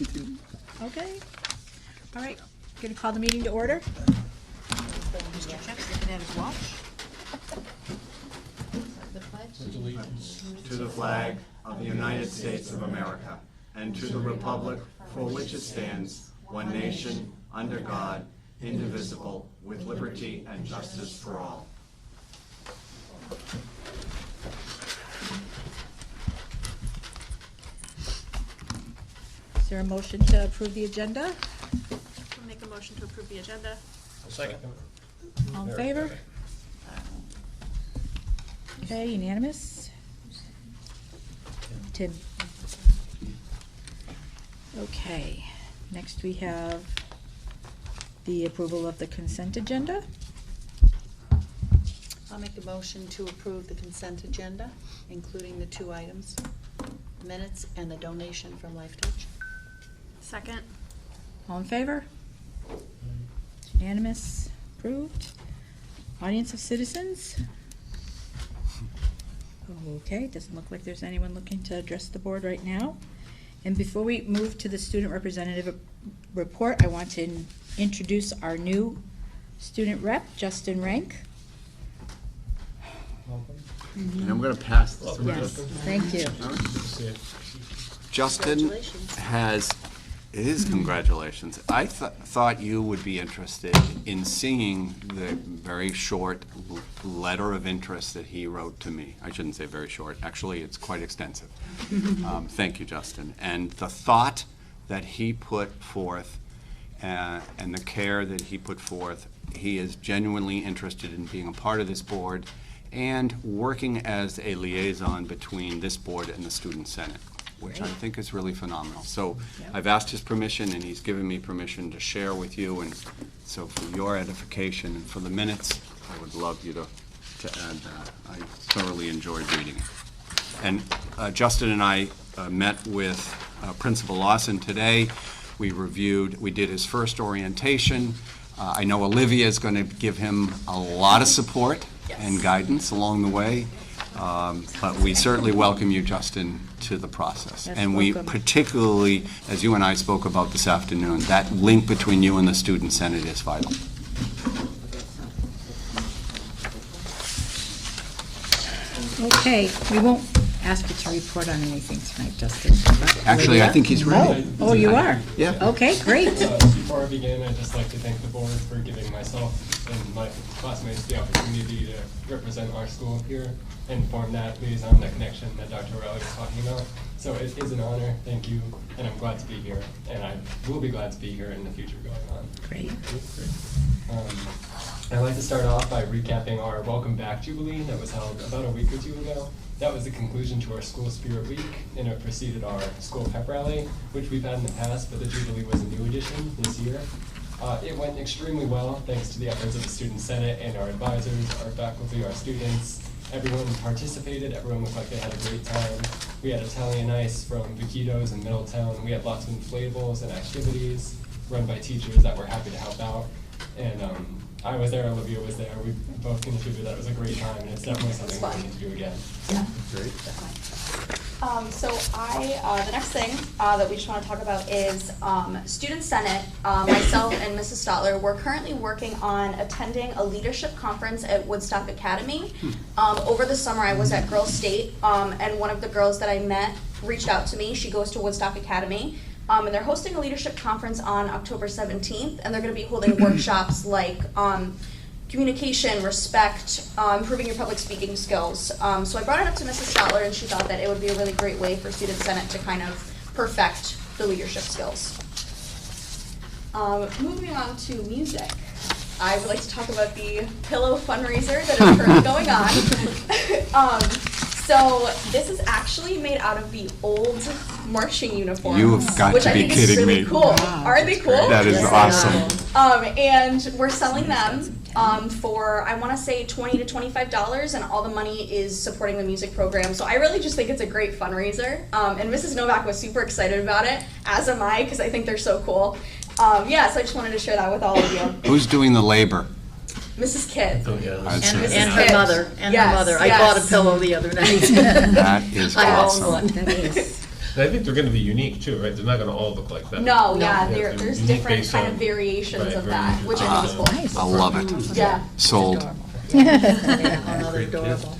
Okay. All right, going to call the meeting to order. Mr. Check's looking at his watch. The pledge? To the flag of the United States of America and to the republic for which it stands, one nation, under God, indivisible, with liberty and justice for all. Is there a motion to approve the agenda? I'll make a motion to approve the agenda. Second. All in favor? Okay, unanimous? Tim? Okay, next we have the approval of the consent agenda. I'll make a motion to approve the consent agenda, including the 2 items, minutes and the donation from Life Touch. Second. All in favor? Unanimous, approved. Audience of citizens? Okay, doesn't look like there's anyone looking to address the board right now. And before we move to the student representative report, I want to introduce our new student rep, Justin Rank. And I'm going to pass this around. Yes, thank you. Justin Congratulations. it is congratulations. I thought you would be interested in seeing the very short letter of interest that he wrote to me. I shouldn't say very short. Actually, it's quite extensive. Thank you, Justin. And the thought that he put forth and the care that he put forth, he is genuinely interested in being a part of this board and working as a liaison between this board and the Student Senate, which I think is really phenomenal. So I've asked his permission, and he's given me permission to share with you. And so for your edification and for the minutes, I would love you to add that. I thoroughly enjoyed reading it. And Justin and I met with Principal Lawson today. We did his first orientation. I know Olivia is going to give him a lot of support and guidance along the way. But we certainly welcome you, Justin, to the process. Yes, and we welcome. particularly, as you and I spoke about this afternoon, that link between you and the Student Senate is vital. Okay, we won't ask you to report on anything tonight, Justin. Actually, I think he's ready. Oh, you are? Yeah. Okay, great. Before I begin, I'd just like to thank the board for giving myself and my classmates the opportunity to represent our school here and form that liaison, that connection that Dr. O'Reilly was talking about. So it is an honor, thank you, and I'm glad to be here, and I will be glad to be here in the future going on. Great. I'd like to start off by recapping our Welcome Back Jubilee that was held about a week or 2 ago. That was the conclusion to our School Spirit Week, and it preceded our school pep rally, which we've had in the past, but the Jubilee was a new addition this year. It went extremely well, thanks to the efforts of the Student Senate and our advisors, our faculty, our students. Everyone participated, everyone looked like they had a great time. We had Italian ice from Viquitos in Middletown. We had lots of inflatables and activities run by teachers that were happy to help out. And I was there, Olivia was there. We both contributed. That was a great time, and it's definitely something we need to do again. Yeah. Great. The next thing that we just want to talk about is Student Senate. Myself and Mrs. Stotler, we're currently working on attending a leadership conference at Woodstock Academy. Over the summer, I was at Girls State, and one of the girls that I met reached out to me. She goes to Woodstock Academy. And they're hosting a leadership conference on October 17th, and they're going to be holding workshops like communication, respect, improving your public speaking skills. So I brought it up to Mrs. Stotler, and she thought that it would be a really great way for Student Senate to kind of perfect the leadership skills. Moving on to music. I would like to talk about the Pillow fundraiser that is currently going on. So this is actually made out of the old marching uniforms. You have got which to I be think kidding is really me. Cool. Wow, Are they cool? That is awesome. And we're selling them for, I want to say, $20 to $25, and all the money is supporting the music program. So I really just think it's a great fundraiser. And Mrs. Novak was super excited about it, as am I, because I think they're so cool. So I just wanted to share that with all of you. Who's doing the labor? Mrs. Kidd. That's And, it. and Kidd. her mother, and Yes, her mother. I yes. bought a pillow the other night. That is I awesome. own one. That is. And I think they're gonna be unique too, right? They're not gonna all look like that. No, yeah, they're there's unique different based kind of on- variations right, of that, which I think is cool. Nice. I love it. Yeah. Sold. Another Great adorable.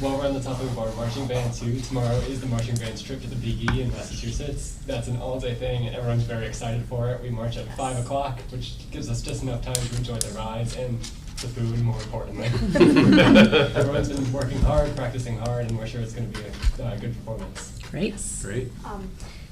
While we're on the topic of our marching band too, tomorrow is the marching band's trip to the Big E in Massachusetts. That's an all-day thing, and everyone's very excited for it. We march at 5 o'clock, which gives us just enough time to enjoy the rides and the food, more importantly. Everyone's been working hard, practicing hard, and we're sure it's going to be a good performance. Great. Great.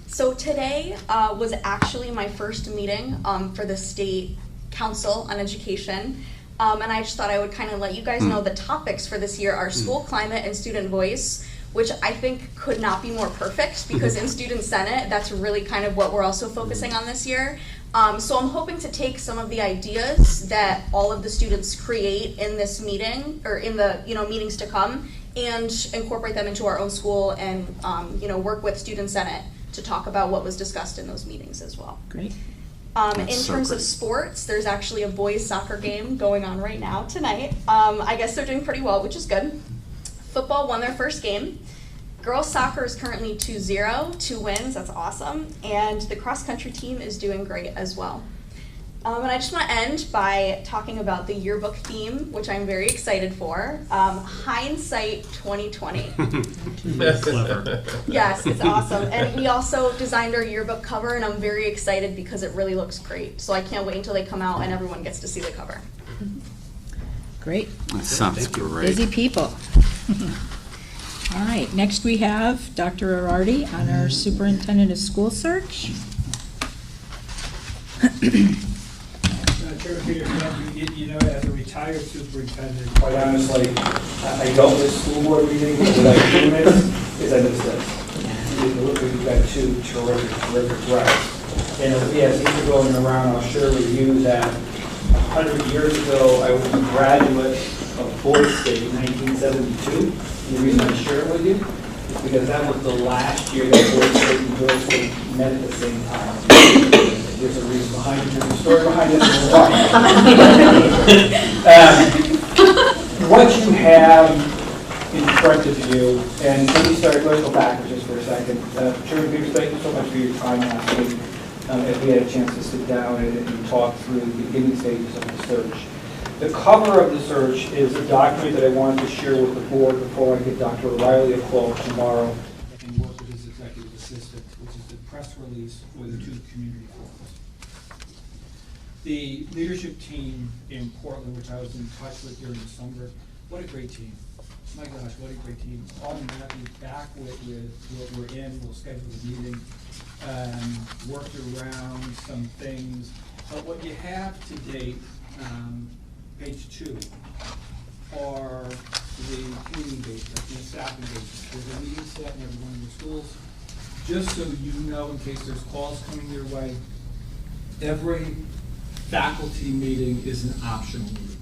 So today was actually my first meeting for the State Council on Education. And I just thought I would kind of let you guys know the topics for this year are school climate and student voice, which I think could not be more perfect because in Student Senate, that's really kind of what we're also focusing on this year. So I'm hoping to take some of the ideas that all of the students create in this meeting or in the meetings to come and incorporate them into our own school and work with Student Senate to talk about what was discussed in those meetings as well. Great. In so terms great. of sports, there's actually a boys soccer game going on right now tonight. I guess they're doing pretty well, which is good. Football won their first game. Girls soccer is currently 2-0, 2 wins, that's awesome. And the cross country team is doing great as well. And I just want to end by talking about the yearbook theme, which I'm very excited for. Hindsight 2020. Clever. Yes, it's awesome. And we also designed our yearbook cover, and I'm very excited because it really looks great. So I can't wait until they come out and everyone gets to see the cover. Great. That sounds great. Busy people. All right, next we have Dr. Arardi on our Superintendent of School Search. Chair Peter, as a retired superintendent, quite honestly, I don't miss school board meetings. What I do miss is I miss this. We've got 2 terrific reps. And as these are going around, I'll share with you that 100 years ago, I was a graduate of Board State in 1972. And the reason I share it with you is because that was the last year that Board State and Board State met at the same time. There's a reason behind it, there's a story behind it. What you have in front of you, and let me start, let's go backwards just for a second. Chairman Peters, thank you so much for your time last week as we had a chance to sit down and talk through the beginning stages of the search. The cover of the search is a document that I wanted to share with the board before I give Dr. O'Reilly a call tomorrow and work with his executive assistant, which is the press release for the 2 community forums. The leadership team in Portland, which I was in touch with during the summer, what a great team. My gosh, what a great team. Automatically back with what we're in, we'll schedule a meeting, worked around some things. But what you have to date, page 2, are the community engagement, the staff engagement. There's a meeting set in every one of the schools. Just so you know, in case there's calls coming your way, every faculty meeting is an optional meeting.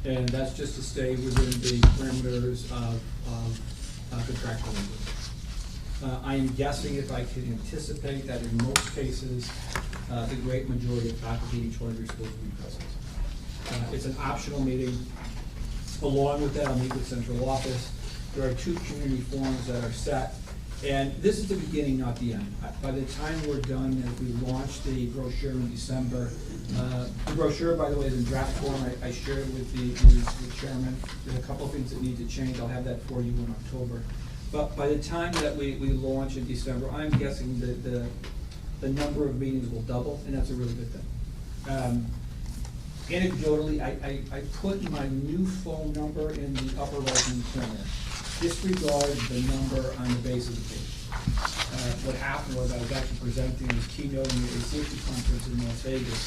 And that's just to stay within the parameters of contractual language. I am guessing, if I can anticipate, that in most cases, the great majority of faculty in each one of your schools will be present. It's an optional meeting. Along with that, I'll meet with central office. There are 2 community forums that are set. And this is the beginning, not the end. By the time we're done, as we launch the brochure in December, the brochure, by the way, is in draft form. I shared it with the chairman. There's a couple of things that need to change. I'll have that for you in October. But by the time that we launch in December, I'm guessing that the number of meetings will double, and that's a really good thing. Anecdotally, I put my new phone number in the upper right-hand corner. Disregard the number on the base of the page. What happened was I was actually presenting, was keynoting a safety conference in Las Vegas,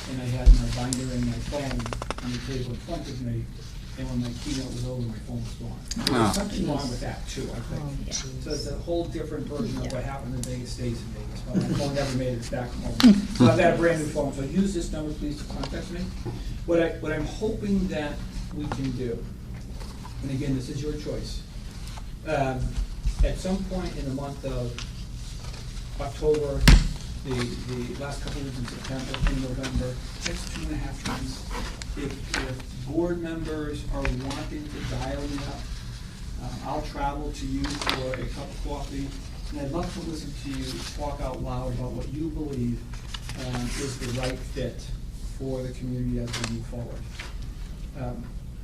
and I had my binder and my phone on the table in front of me, and when my keynote was over, my phone was gone. There's something wrong with that too, I think. So it's a whole different version of what happened in Vegas stays in Vegas, but my phone never made it back home. So I've got a brand new phone, so use this number please to contact me. What I'm hoping that we can do, and again, this is your choice, at some point in the month of October, the last couple of weeks in September, in November, next 2.5 months, if board members are wanting to dial me up, I'll travel to you for a cup of coffee And I'd love to listen to you talk out loud about what you believe is the right fit for the community as we move forward.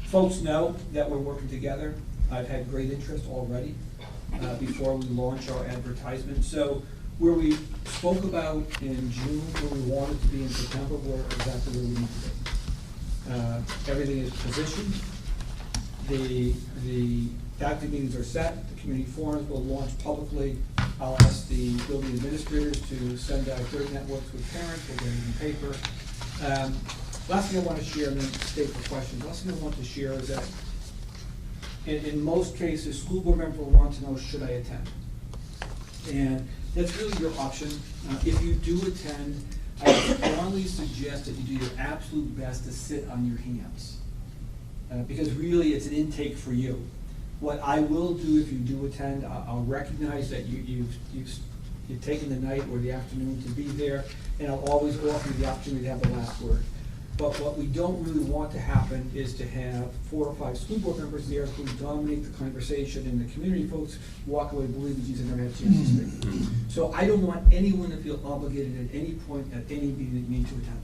Folks know that we're working together. I've had great interest already before we launch our advertisement. So where we spoke about in June, where we wanted to be in September, we're exactly where we need to be. Everything is positioned. The faculty meetings are set. The community forums will launch publicly. I'll ask the building administrators to send out their networks with parents. We'll get it in paper. Last thing I want to share, and then state the questions. Last thing I want to share is that in most cases, school board members will want to know, should I attend? And that's really your option. If you do attend, I strongly suggest that you do your absolute best to sit on your hands. Because really, it's an intake for you. What I will do if you do attend, I'll recognize that you've taken the night or the afternoon to be there, and I'll always offer you the opportunity to have the last word. But what we don't really want to happen is to have 4 or 5 school board members there who dominate the conversation, and the community folks walk away believing, geez, I never had a chance to speak. So I don't want anyone to feel obligated at any point at any meeting that you need to attend.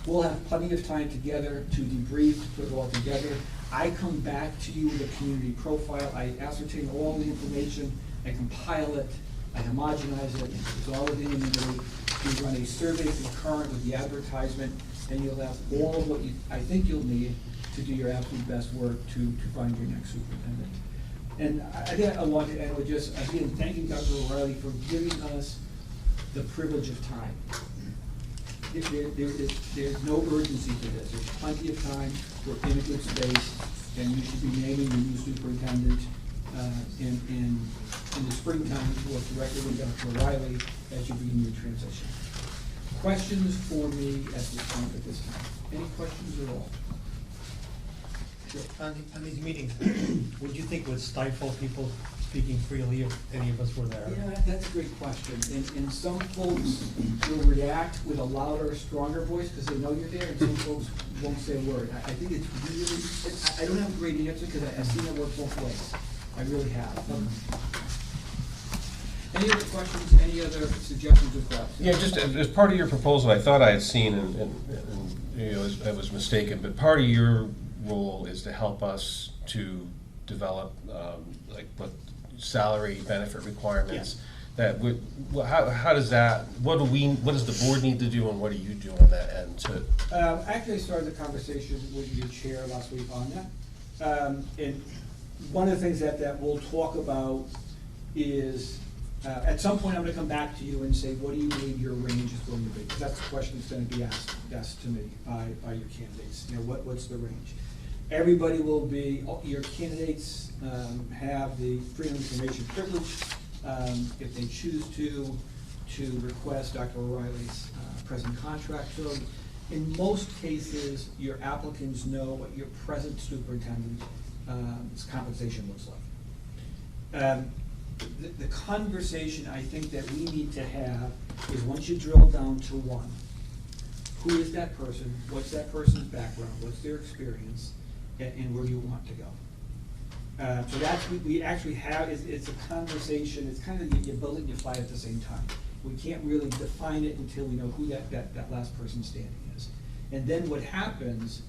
We'll have plenty of time together to debrief, to put it all together. I come back to you with a community profile. I ascertain all the information, I compile it, I homogenize it, it's all within the. We run a survey concurrent with the advertisement, and you'll have all of what I think you'll need to do your absolute best work to find your next superintendent. And I think I want to end with just, again, thanking Dr. O'Reilly for giving us the privilege of time. There's no urgency to this. There's plenty of time. We're in a good space, and you should be naming the new superintendent in the springtime to work directly with Dr. O'Reilly as you begin your transition. Questions for me at this time? Any questions at all? Sure. On these meetings, would you think would stifle people speaking freely if any of us were there? Yeah, that's a great question. And some folks will react with a louder, stronger voice because they know you're there, and some folks won't say a word. I think it's really, I don't have a great answer because I've seen it work both ways. I really have. Any other questions, any other suggestions or thoughts? Yeah, just as part of your proposal, I thought I had seen, and you know, I was mistaken, but part of your role is to help us to develop, like, what salary benefit requirements. That would, how does that, what does the board need to do, and what do you do on that end to? Actually, I started the conversation with your chair last week on that. And one of the things that we'll talk about is, at some point, I'm gonna come back to you and say, what do you believe your range is going to be? Because that's the question that's gonna be asked to me by your candidates. You know, what's the range? Everybody will be, your candidates have the freedom of information privilege, if they choose to request Dr. O'Reilly's present contract. So in most cases, your applicants know what your present superintendent's compensation looks like. The conversation I think that we need to have is, once you drill down to one, who is that person, what's that person's background, what's their experience, and where do you want to go? So that's, we actually have, it's a conversation, it's kind of you build it and you fly at the same time. We can't really define it until we know who that last person standing is. And then what happens,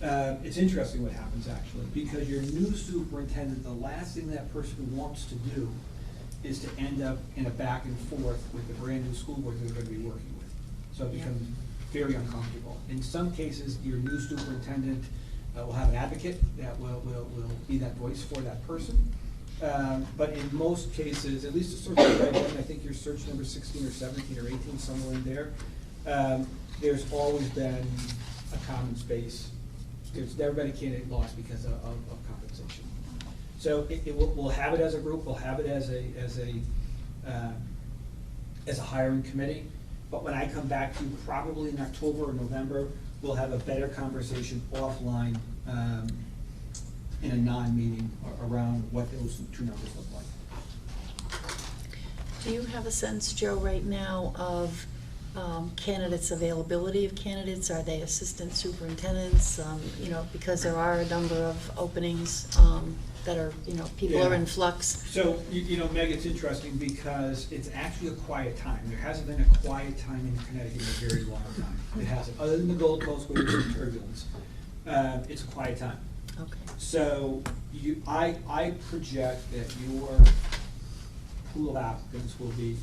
it's interesting what happens actually, because your new superintendent, the last thing that person wants to do is to end up in a back and forth with the brand new school board they're going to be working with. So it becomes very uncomfortable. In some cases, your new superintendent will have an advocate that will be that voice for that person. But in most cases, at least the search that I've done, I think your search number 16 or 17 or 18, somewhere in there, there's always been a common space. There's never been a candidate lost because of compensation. So we'll have it as a group, we'll have it as a hiring committee. But when I come back to you, probably in October or November, we'll have a better conversation offline in a non-meeting around what those two numbers look like. Do you have a sense, Joe, right now of candidates, availability of candidates? Are they assistant superintendents? You know, because there are a number of openings that are, you know, people are in flux. So, you know, Meg, it's interesting because it's actually a quiet time. There hasn't been a quiet time in Connecticut in a very long time. It hasn't, other than the Gold Coast where there's some turbulence. It's a quiet time. Okay. So I project that your pool of applicants will be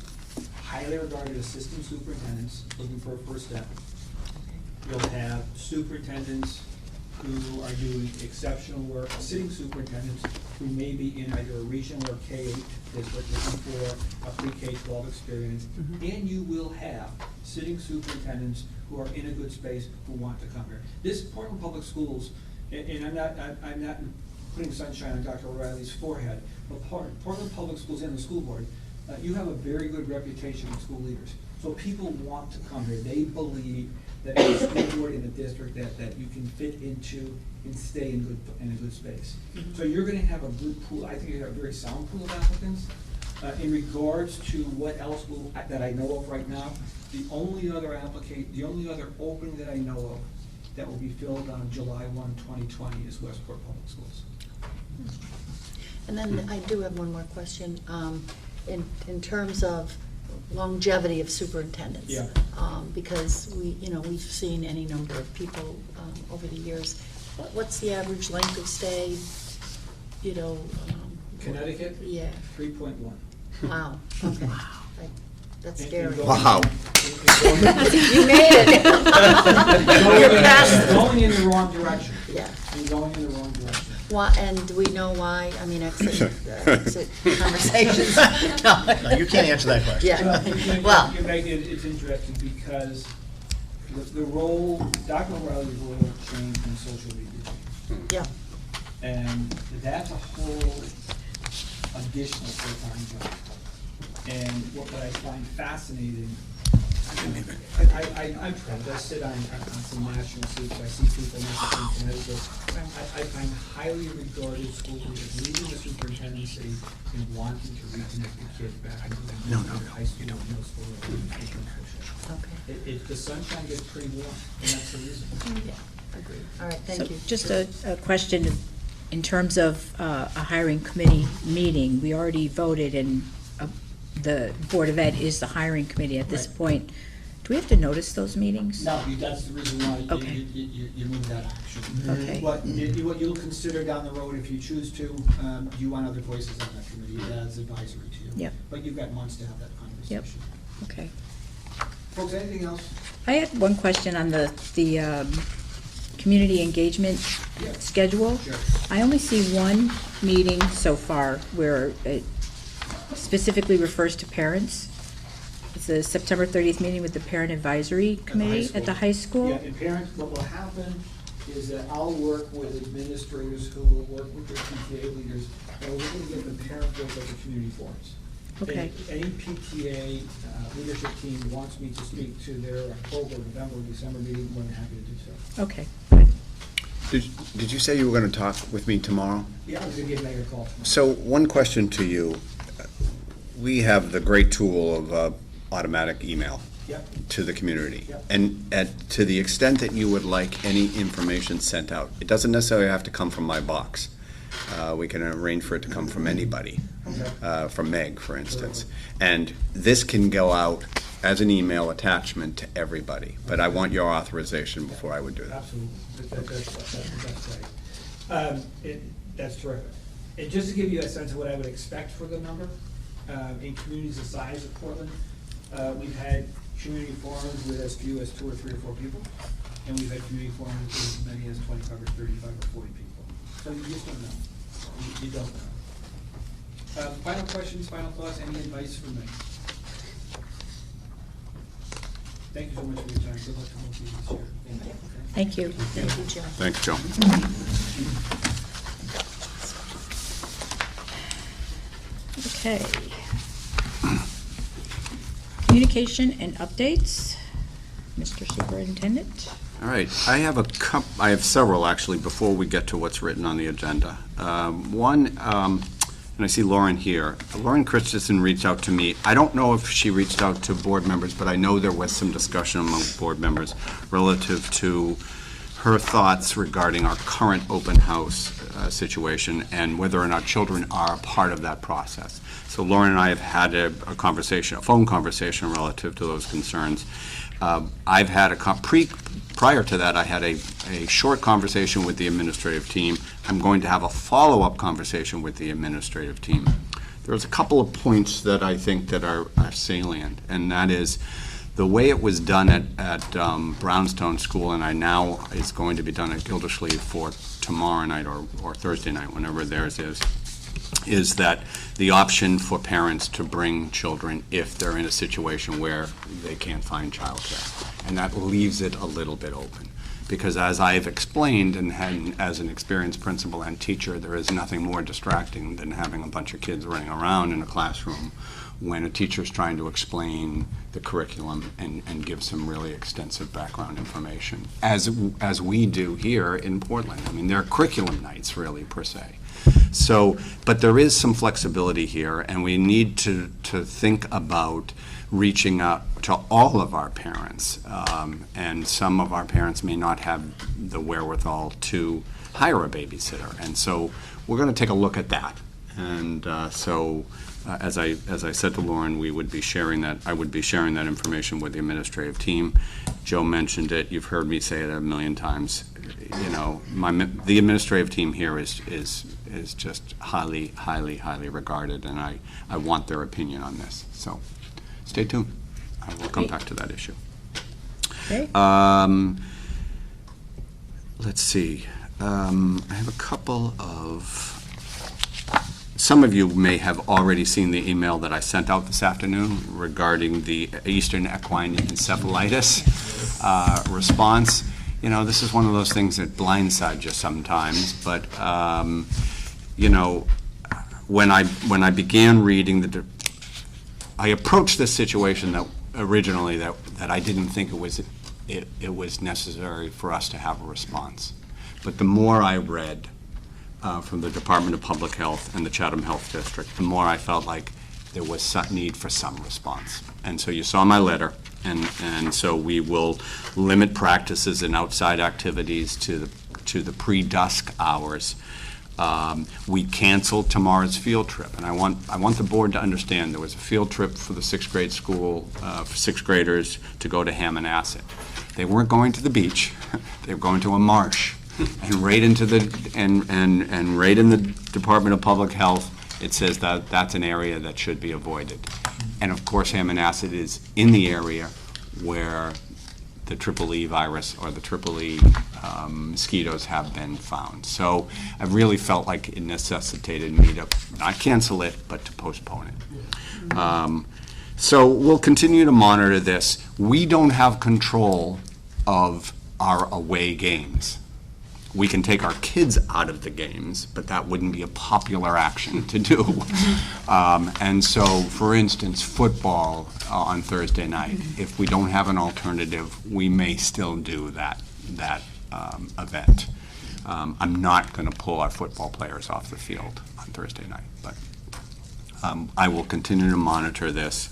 highly regarded assistant superintendents looking for a first step. You'll have superintendents who are doing exceptional work, sitting superintendents who may be in either a regional or K-8 district looking for a pre-K-12 experience. And you will have sitting superintendents who are in a good space who want to come here. This Portland Public Schools, and I'm not putting sunshine on Dr. O'Reilly's forehead, but Portland Public Schools and the school board, you have a very good reputation with school leaders. So people want to come here. They believe that as a school board in the district that you can fit into and stay in a good space. So you're gonna have a good pool, I think you have a very sound pool of applicants. In regards to what else that I know of right now, the only other opening that I know of that will be filled on July 1, 2020 is Westport Public Schools. And then I do have one more question. In terms of longevity of superintendents. Yeah. Because we've seen any number of people over the years. What's the average length of stay, you know? Connecticut? Yeah. 3.1. Wow, okay. That's scary. Wow. You made it. You're past it. Going in the wrong direction. Yeah. You're going in the wrong direction. And do we know why? I mean, exit conversations. No, you can't answer that question. Yeah, well. You make it's interesting because the role, Dr. O'Reilly's role changed in social media. Yeah. And that's a whole additional full-time job. And what I find fascinating, I sit on some national seats, I see people in Connecticut. I find highly regarded school leaders leaving the superintendency and wanting to reconnect the kids back into the high school, middle school, or Okay. the sunshine gets pretty warm, and that's the reason. Yeah, agreed. All right, So thank you. just a question, in terms of a hiring committee meeting, we already voted and the Board of Ed is the hiring committee at this Right. point. Do we have to notice those meetings? No, that's the reason why Okay. you move that action. Okay. What you'll consider down the road, if you choose to, you want other voices on that committee as advisory to you. Yep. But you've got months to have that conversation. Okay. Folks, anything else? I had one question on the community engagement Yeah. schedule. Sure. I only see one meeting so far where it specifically refers to parents. It's a September 30th meeting with the Parent Advisory Committee at the high school. Yeah, and parents, what will happen is that I'll work with administrators who will work with their PTA leaders, and we're going to get the parent voice at the community forums. Okay. If any PTA leadership team wants me to speak to their October, November, December meeting, I'm more than happy to do so. Okay, good. Did you say you were going to talk with me tomorrow? Yeah, I was going to give Meg a call tomorrow. So one question to you. We have the great tool of automatic email Yep. to the community. Yep. And to the extent that you would like any information sent out, it doesn't necessarily have to come from my box. We can arrange for it to come from anybody, Okay. from Meg, for instance. And this can go out as an email attachment to everybody, but I want your authorization before I would do that. Absolutely. That's great. That's terrific. And just to give you a sense of what I would expect for the number, in communities the size of Portland, we've had community forums with as few as 2 or 3 or 4 people, and we've had community forums with as many as 25 or 35 or 40 people. So you just don't know. You don't know. Final questions, final thoughts, any advice from me? Thank you so much for your time. Good luck to both of you this year. Thank you. Thank you, Joe. Thanks, Joe. Okay. Communication and updates, Mr. Superintendent. All right, I have several, actually, before we get to what's written on the agenda. One, and I see Lauren here. Lauren Christensen reached out to me. I don't know if she reached out to board members, but I know there was some discussion among board members relative to her thoughts regarding our current open house situation and whether or not children are a part of that process. So Lauren and I have had a conversation, a phone conversation relative to those concerns. I've had prior to that, I had a short conversation with the administrative team. I'm going to have a follow-up conversation with the administrative team. There's a couple of points that I think that are salient, and that is the way it was done at Brownstone School, and I now is going to be done at Gildersleeve for tomorrow night or Thursday night, whenever theirs is that the option for parents to bring children if they're in a situation where they can't find childcare. And that leaves it a little bit open. Because as I've explained, and as an experienced principal and teacher, there is nothing more distracting than having a bunch of kids running around in a classroom when a teacher's trying to explain the curriculum and give some really extensive background information, as we do here in Portland. I mean, they're curriculum nights, really, per se. So, but there is some flexibility here, and we need to think about reaching out to all of our parents. And some of our parents may not have the wherewithal to hire a babysitter. And so we're going to take a look at that. And as I said to Lauren, we would be sharing that. I would be sharing that information with the administrative team. Joe mentioned it. You've heard me say it a million times. You know, the administrative team here is just highly, highly, highly regarded, and I want their opinion on this. So stay tuned. I will come back to that issue. Okay. Let's see. I have a couple of. Some of you may have already seen the email that I sent out this afternoon regarding the Eastern Equine Encephalitis response. You know, this is one of those things that blindsides you sometimes, but you know, when I began reading I approached this situation that originally that I didn't think it was necessary for us to have a response. But the more I read from the Department of Public Health and the Chatham Health District, the more I felt like there was some need for some response. And so you saw my letter, and so we will limit practices and outside activities to the pre-dusk hours. We canceled tomorrow's field trip, and I want the board to understand there was a field trip for the sixth grade school for sixth graders to go to Hammonasset. They weren't going to the beach; they were going to a marsh, and right into and right in the Department of Public Health, it says that that's an area that should be avoided. And of course, Hammonasset is in the area where the triple E virus or the triple E mosquitoes have been found. So I really felt like it necessitated me to not cancel it, but to postpone it. So we'll continue to monitor this. We don't have control of our away games. We can take our kids out of the games, but that wouldn't be a popular action to do. And so, for instance, football on Thursday night, if we don't have an alternative, we may still do that event. I'm not going to pull our football players off the field on Thursday night, but I will continue to monitor this,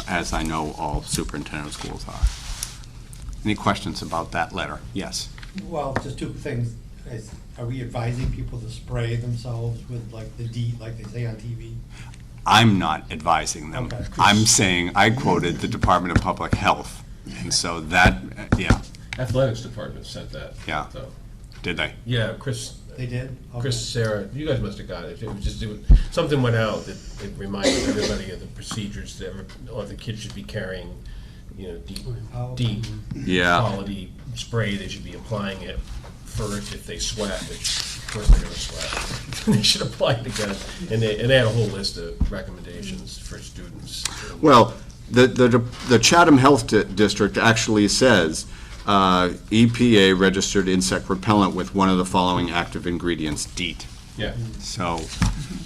as I know all superintendent schools are. Any questions about that letter? Yes. Well, just two things. Are we advising people to spray themselves with like the DEET, like they say on TV? I'm not advising them. Okay. I'm saying, I quoted the Department of Public Health, and so that, yeah. Athletics department sent that. Yeah. So. Did they? Yeah, Chris. They did? Okay. Chris, Sarah, you guys must have got it. It was just something went out that it reminded everybody of the procedures that all the kids should be carrying, you know, deep Yeah. quality spray. They should be applying it first if they sweat, which of course they're going to sweat. They should apply it again. And they had a whole list of recommendations for students. Well, the Chatham Health District actually says EPA registered insect repellent with one of the following active ingredients, DEET. Yeah. So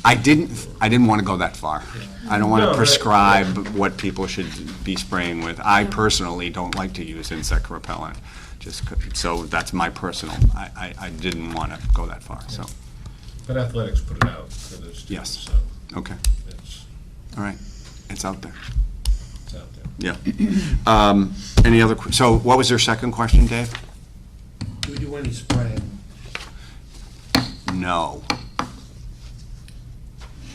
I didn't want to go that far. I don't want to prescribe what people should be spraying with. I personally don't like to use insect repellent. So that's my personal. I didn't want to go that far. So. But athletics put it out for the students. Yes. So. Okay, It's all right. It's out there. it's out there. Yeah. Any other, so what was your second question, Dave? Do we do any spraying? No.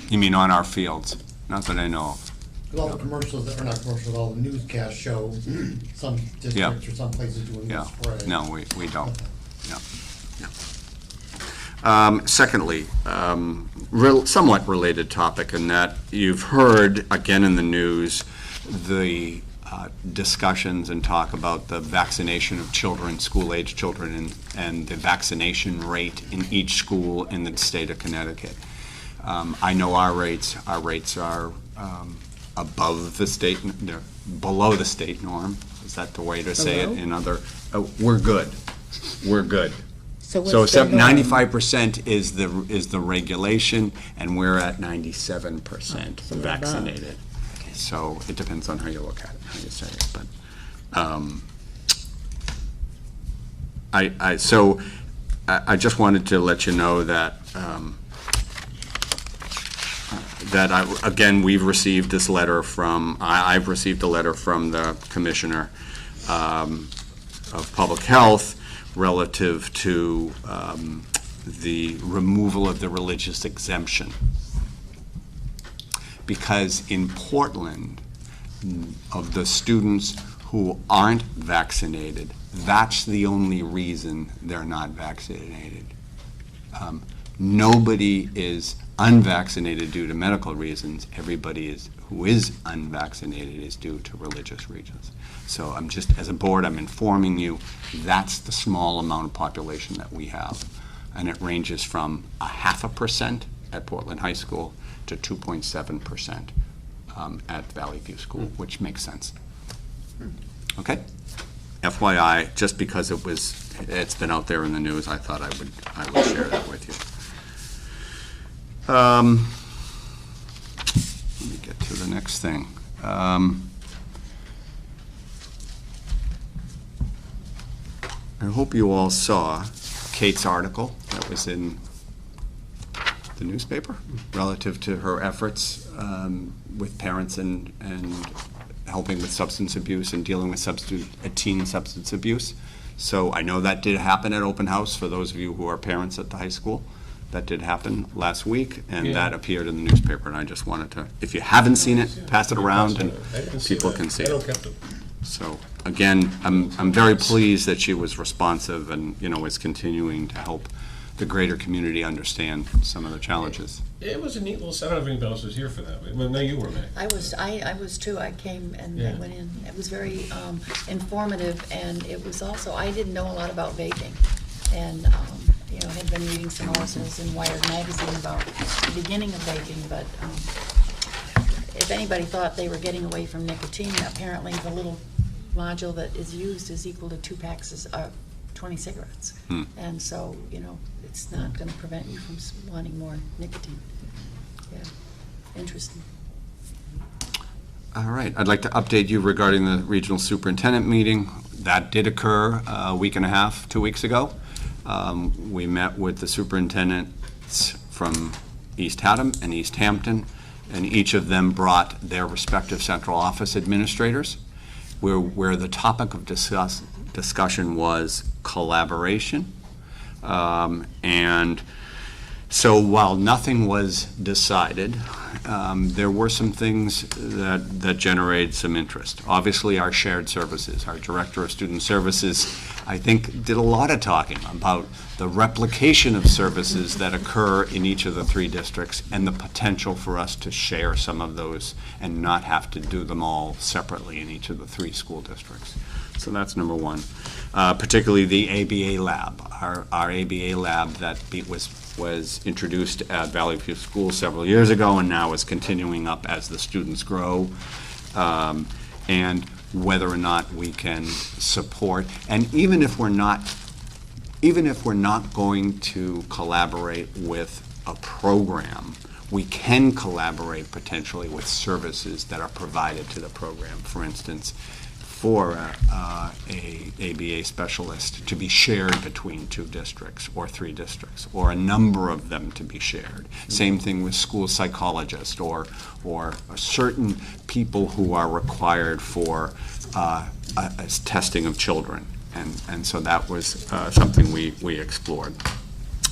You mean on our fields? Not that I know of. Because all the commercials, or not commercials, all the newscasts show some districts or some places doing Yeah. spray. No, we don't. Okay. Yeah. Secondly, somewhat related topic, in that you've heard, again in the news, the discussions and talk about the vaccination of children, school-age children, and the vaccination rate in each school in the state of Connecticut. I know our rates are above the state, they're below the state norm. Is that the way to say it? Below? We're good. We're good. So what's So the except norm? 95% is the regulation, and we're at 97% So we're above. vaccinated. So it depends on how you look at it, how you say it, but, I just wanted to let you know that, again, we've received this letter from, I've received a letter from the Commissioner of Public Health relative to the removal of the religious exemption. Because in Portland, of the students who aren't vaccinated, that's the only reason they're not vaccinated. Nobody is unvaccinated due to medical reasons. Everybody who is unvaccinated is due to religious reasons. So I'm just, as a board, I'm informing you, that's the small amount of population that we have. And it ranges from 0.5% at Portland High School to 2.7% at Valley View School, which makes sense. Okay? FYI, just because it's been out there in the news, I thought I would share that with you. Let me get to the next thing. I hope you all saw Kate's article that was in the newspaper relative to her efforts with parents and helping with substance abuse and dealing with teen substance abuse. So I know that did happen at open house for those of you who are parents at the high school. That did happen last week, and that appeared in the newspaper, and I just wanted to, if you haven't seen it, pass it around and people can see it. So, again, I'm very pleased that she was responsive and, is continuing to help the greater community understand some of the challenges. It was a neat little, I don't know if anybody else was here for that. Well, no, you were, May. I was too. I came and Yeah. I went in. It was very informative, and it was also, I didn't know a lot about vaping. And, had been reading some articles in Wired magazine about the beginning of vaping, but if anybody thought they were getting away from nicotine, apparently the little module that is used is equal to 2 packs of 20 cigarettes. And so, it's not going to prevent you from wanting more nicotine. Yeah, interesting. All right, I'd like to update you regarding the regional superintendent meeting. That did occur a week and a half, 2 weeks ago. We met with the superintendents from East Haddam and East Hampton, and each of them brought their respective central office administrators, where the topic of discussion was collaboration. And so while nothing was decided, there were some things that generated some interest. Obviously, our shared services, our Director of Student Services, I think, did a lot of talking about the replication of services that occur in each of the 3 districts and the potential for us to share some of those and not have to do them all separately in each of the 3 school districts. So that's number one. Particularly the ABA lab. Our ABA lab that was introduced at Valley View School several years ago and now is continuing up as the students grow. And whether or not we can support, and even if we're not going to collaborate with a program, we can collaborate potentially with services that are provided to the program. For instance, for a ABA specialist to be shared between 2 districts or 3 districts, or a number of them to be shared. Same thing with school psychologists or certain people who are required for testing of children. And so that was something we explored.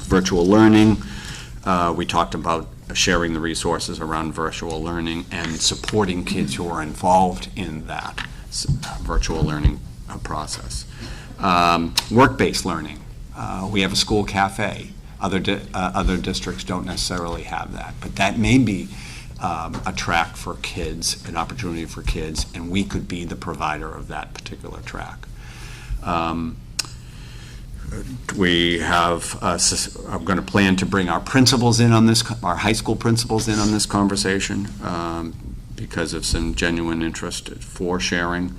Virtual learning, we talked about sharing the resources around virtual learning and supporting kids who are involved in that virtual learning process. Work-based learning. We have a school cafe. Other districts don't necessarily have that, but that may be a track for kids, an opportunity for kids, and we could be the provider of that particular track. We have, I'm going to plan to bring our principals in on this, our high school principals in on this conversation because of some genuine interest for sharing.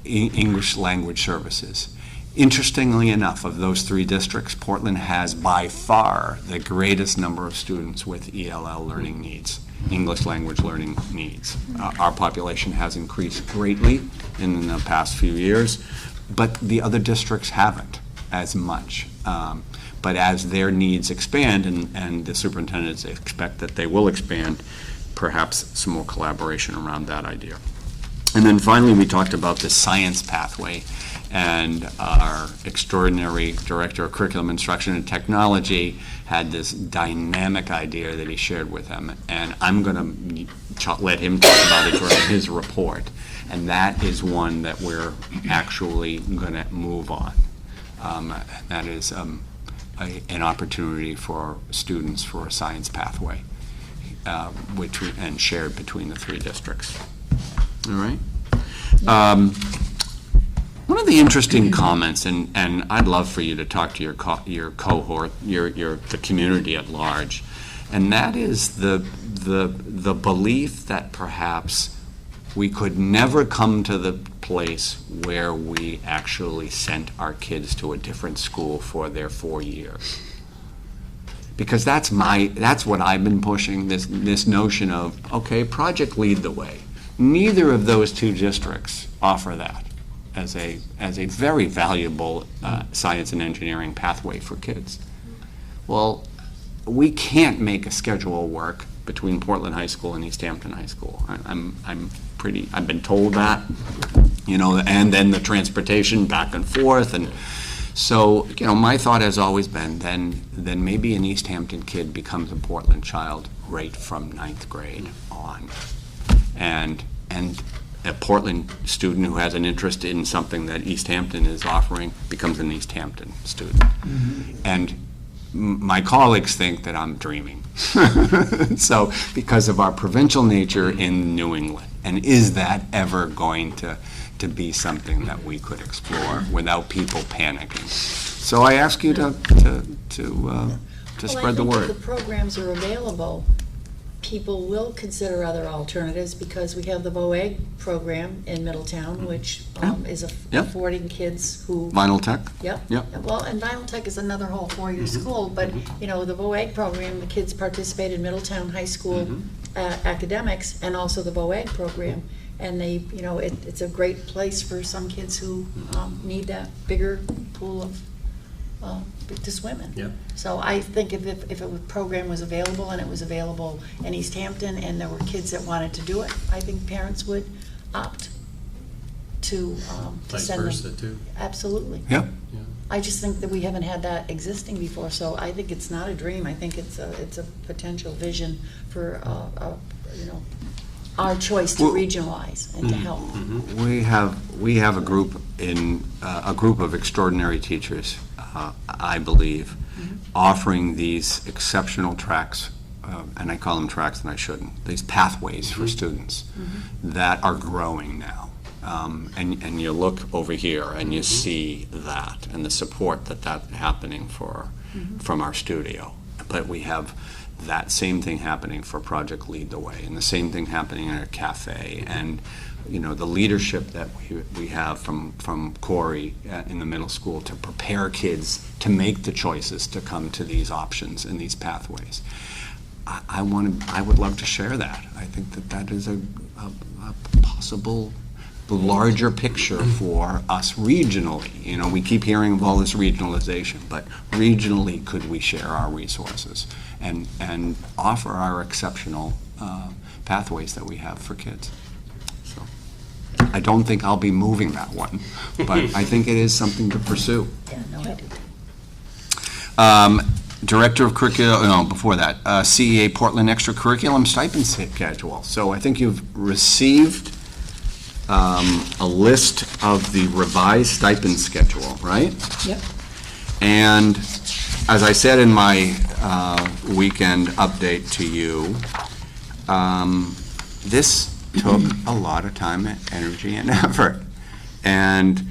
English language services. Interestingly enough, of those 3 districts, Portland has by far the greatest number of students with ELL learning needs, English language learning needs. Our population has increased greatly in the past few years, but the other districts haven't as much. But as their needs expand, and the superintendents expect that they will expand, perhaps some more collaboration around that idea. And then finally, we talked about the science pathway, and our extraordinary director of curriculum instruction and technology had this dynamic idea that he shared with him, and I'm going to let him talk about it during his report. And that is one that we're actually going to move on. That is an opportunity for students for a science pathway, and shared between the 3 districts. All right. One of the interesting comments, and I'd love for you to talk to your cohort, the community at large, and that is the belief that perhaps we could never come to the place where we actually sent our kids to a different school for their 4 years. Because that's what I've been pushing, this notion of, okay, project lead the way. Neither of those 2 districts offer that as a very valuable science and engineering pathway for kids. Well, we can't make a schedule work between Portland High School and East Hampton High School. I've been told that, and then the transportation back and forth, and so, my thought has always been then maybe an East Hampton kid becomes a Portland child right from 9th grade on. And a Portland student who has an interest in something that East Hampton is offering becomes an East Hampton student. Mm-hmm. And my colleagues think that I'm dreaming. So, because of our provincial nature in New England, and is that ever going to be something that we could explore without people panicking? So I ask you to spread the word. If the programs are available, people will consider other alternatives, because we have the BOE program in Middletown, which is affording kids who... Vinyl Tech? Yep. Well, and Vinyl Tech is another whole 4-year school, but, the BOE program, the kids participate in Middletown High School academics, and also the BOE program. And they, it's a great place for some kids who need that bigger pool of to swim in. Yeah. So I think if a program was available, and it was available in East Hampton, and there were kids that wanted to do it, I think parents would opt to send them. Too. Absolutely. Yep. Yeah. I just think that we haven't had that existing before, so I think it's not a dream. I think it's a potential vision for our choice to regionalize and to help. We have a group of extraordinary teachers, I believe, offering these exceptional tracks, and I call them tracks and I shouldn't, these pathways for students that are growing now. And you look over here and you see that and the support that's happening from our studio. But we have that same thing happening for Project Lead the Way, and the same thing happening in our cafe, and the leadership that we have from Corey in the middle school to prepare kids to make the choices to come to these options and these pathways. I would love to share that. I think that is a possible larger picture for us regionally. You know, we keep hearing of all this regionalization, but regionally, could we share our resources and offer our exceptional pathways that we have for kids? So, I don't think I'll be moving that one, but I think it is something to pursue. Yeah, no, I do. Director of Curriculum, no, before that, CEA Portland Extracurriculum Stipend Schedule. So I think you've received a list of the revised stipend schedule, right? Yep. And as I said in my weekend update to you, this took a lot of time, energy, and effort. And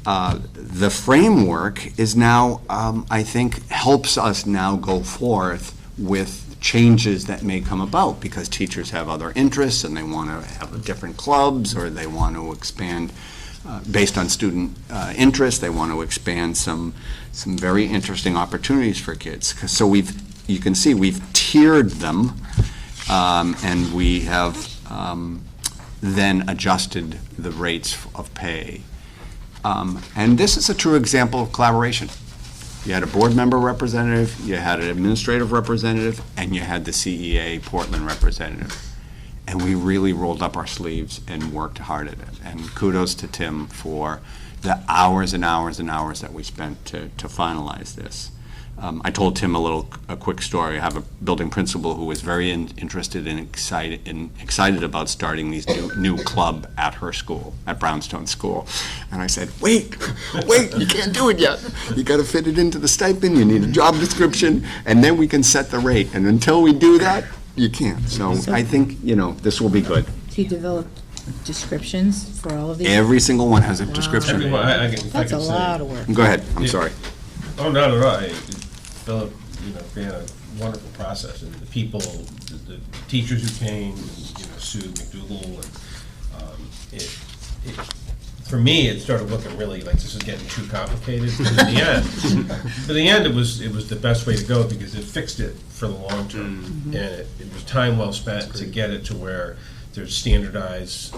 the framework is now, I think, helps us now go forth with changes that may come about, because teachers have other interests and they want to have different clubs, or they want to expand based on student interest. They want to expand some very interesting opportunities for kids. So you can see we've tiered them, and we have then adjusted the rates of pay. And this is a true example of collaboration. You had a board member representative, you had an administrative representative, and you had the CEA Portland representative. And we really rolled up our sleeves and worked hard at it. And kudos to Tim for the hours and hours and hours that we spent to finalize this. I told Tim a quick story. I have a building principal who was very interested and excited about starting these new club at her school, at Brownstone School. And I said, wait, you can't do it yet. You got to fit it into the stipend. You need a job description, and then we can set the rate. And until we do that, you can't. So I think, this will be good. So you develop descriptions for all of these? Every single one has a description. Everyone, That's a lot of work. Go ahead. I'm sorry. Oh, not at all. Philip, ran a wonderful process, and the people, the teachers who came, Sue McDougal, and for me, it started looking really like this is getting too complicated. But in the end, it was the best way to go, because it fixed it for the long term, and it was time well spent to get it to where there's standardized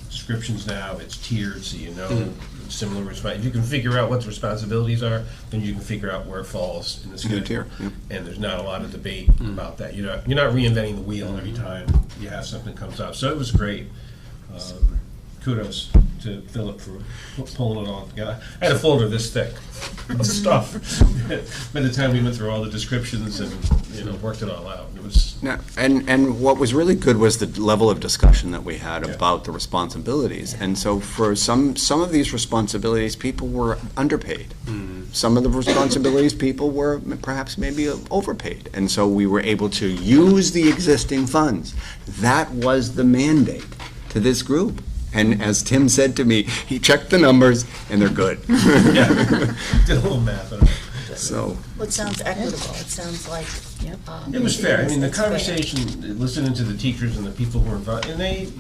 descriptions now. It's tiered, so similar response. If you can figure out what the responsibilities are, then you can figure out where it falls in the schedule. tier, yep. And there's not a lot of debate about that. You're not reinventing the wheel every time you have something comes up. So it was great. Kudos to Philip for pulling it all together. I had a folder this thick of stuff. By the time we went through all the descriptions and worked it all out, it was. Now, and what was really good was the level of discussion that we had about the responsibilities. And so for some of these responsibilities, people were underpaid. Some of the responsibilities, people were perhaps maybe overpaid. And so we were able to use the existing funds. That was the mandate to this group. And as Tim said to me, he checked the numbers and they're good. Yeah, did a little math on it. So. Well, it sounds equitable. It sounds like. It was fair. I mean, the it's fair. conversation, listening to the teachers and the people who were involved, and they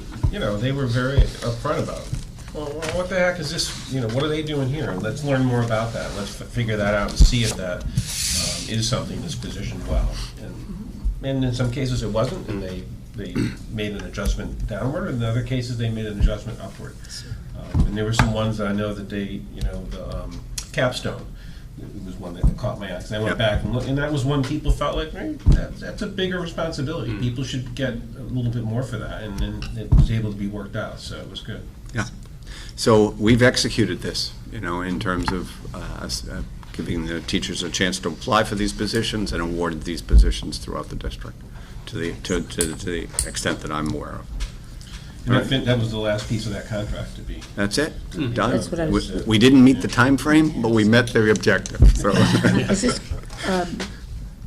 were very upfront about it. Well, what the heck is this? What are they doing here? Let's learn more about that. Let's figure that out and see if that is something that's positioned well. And in some cases it wasn't, and they made an adjustment downward, and in other cases they made an adjustment upward. And there were some ones that I know that the capstone, it was one that caught my eye, because I went back and looked, and that was one people felt like, right, that's a bigger responsibility. People should get a little bit more for that, and then it was able to be worked out, so it was good. Yeah. So we've executed this, in terms of giving the teachers a chance to apply for these positions and awarded these positions throughout the district to the extent that I'm aware of. And I think that was the last piece of that contract to be. That's it. Done. That's what I was- We didn't meet the time frame, but we met the objective. So. Has this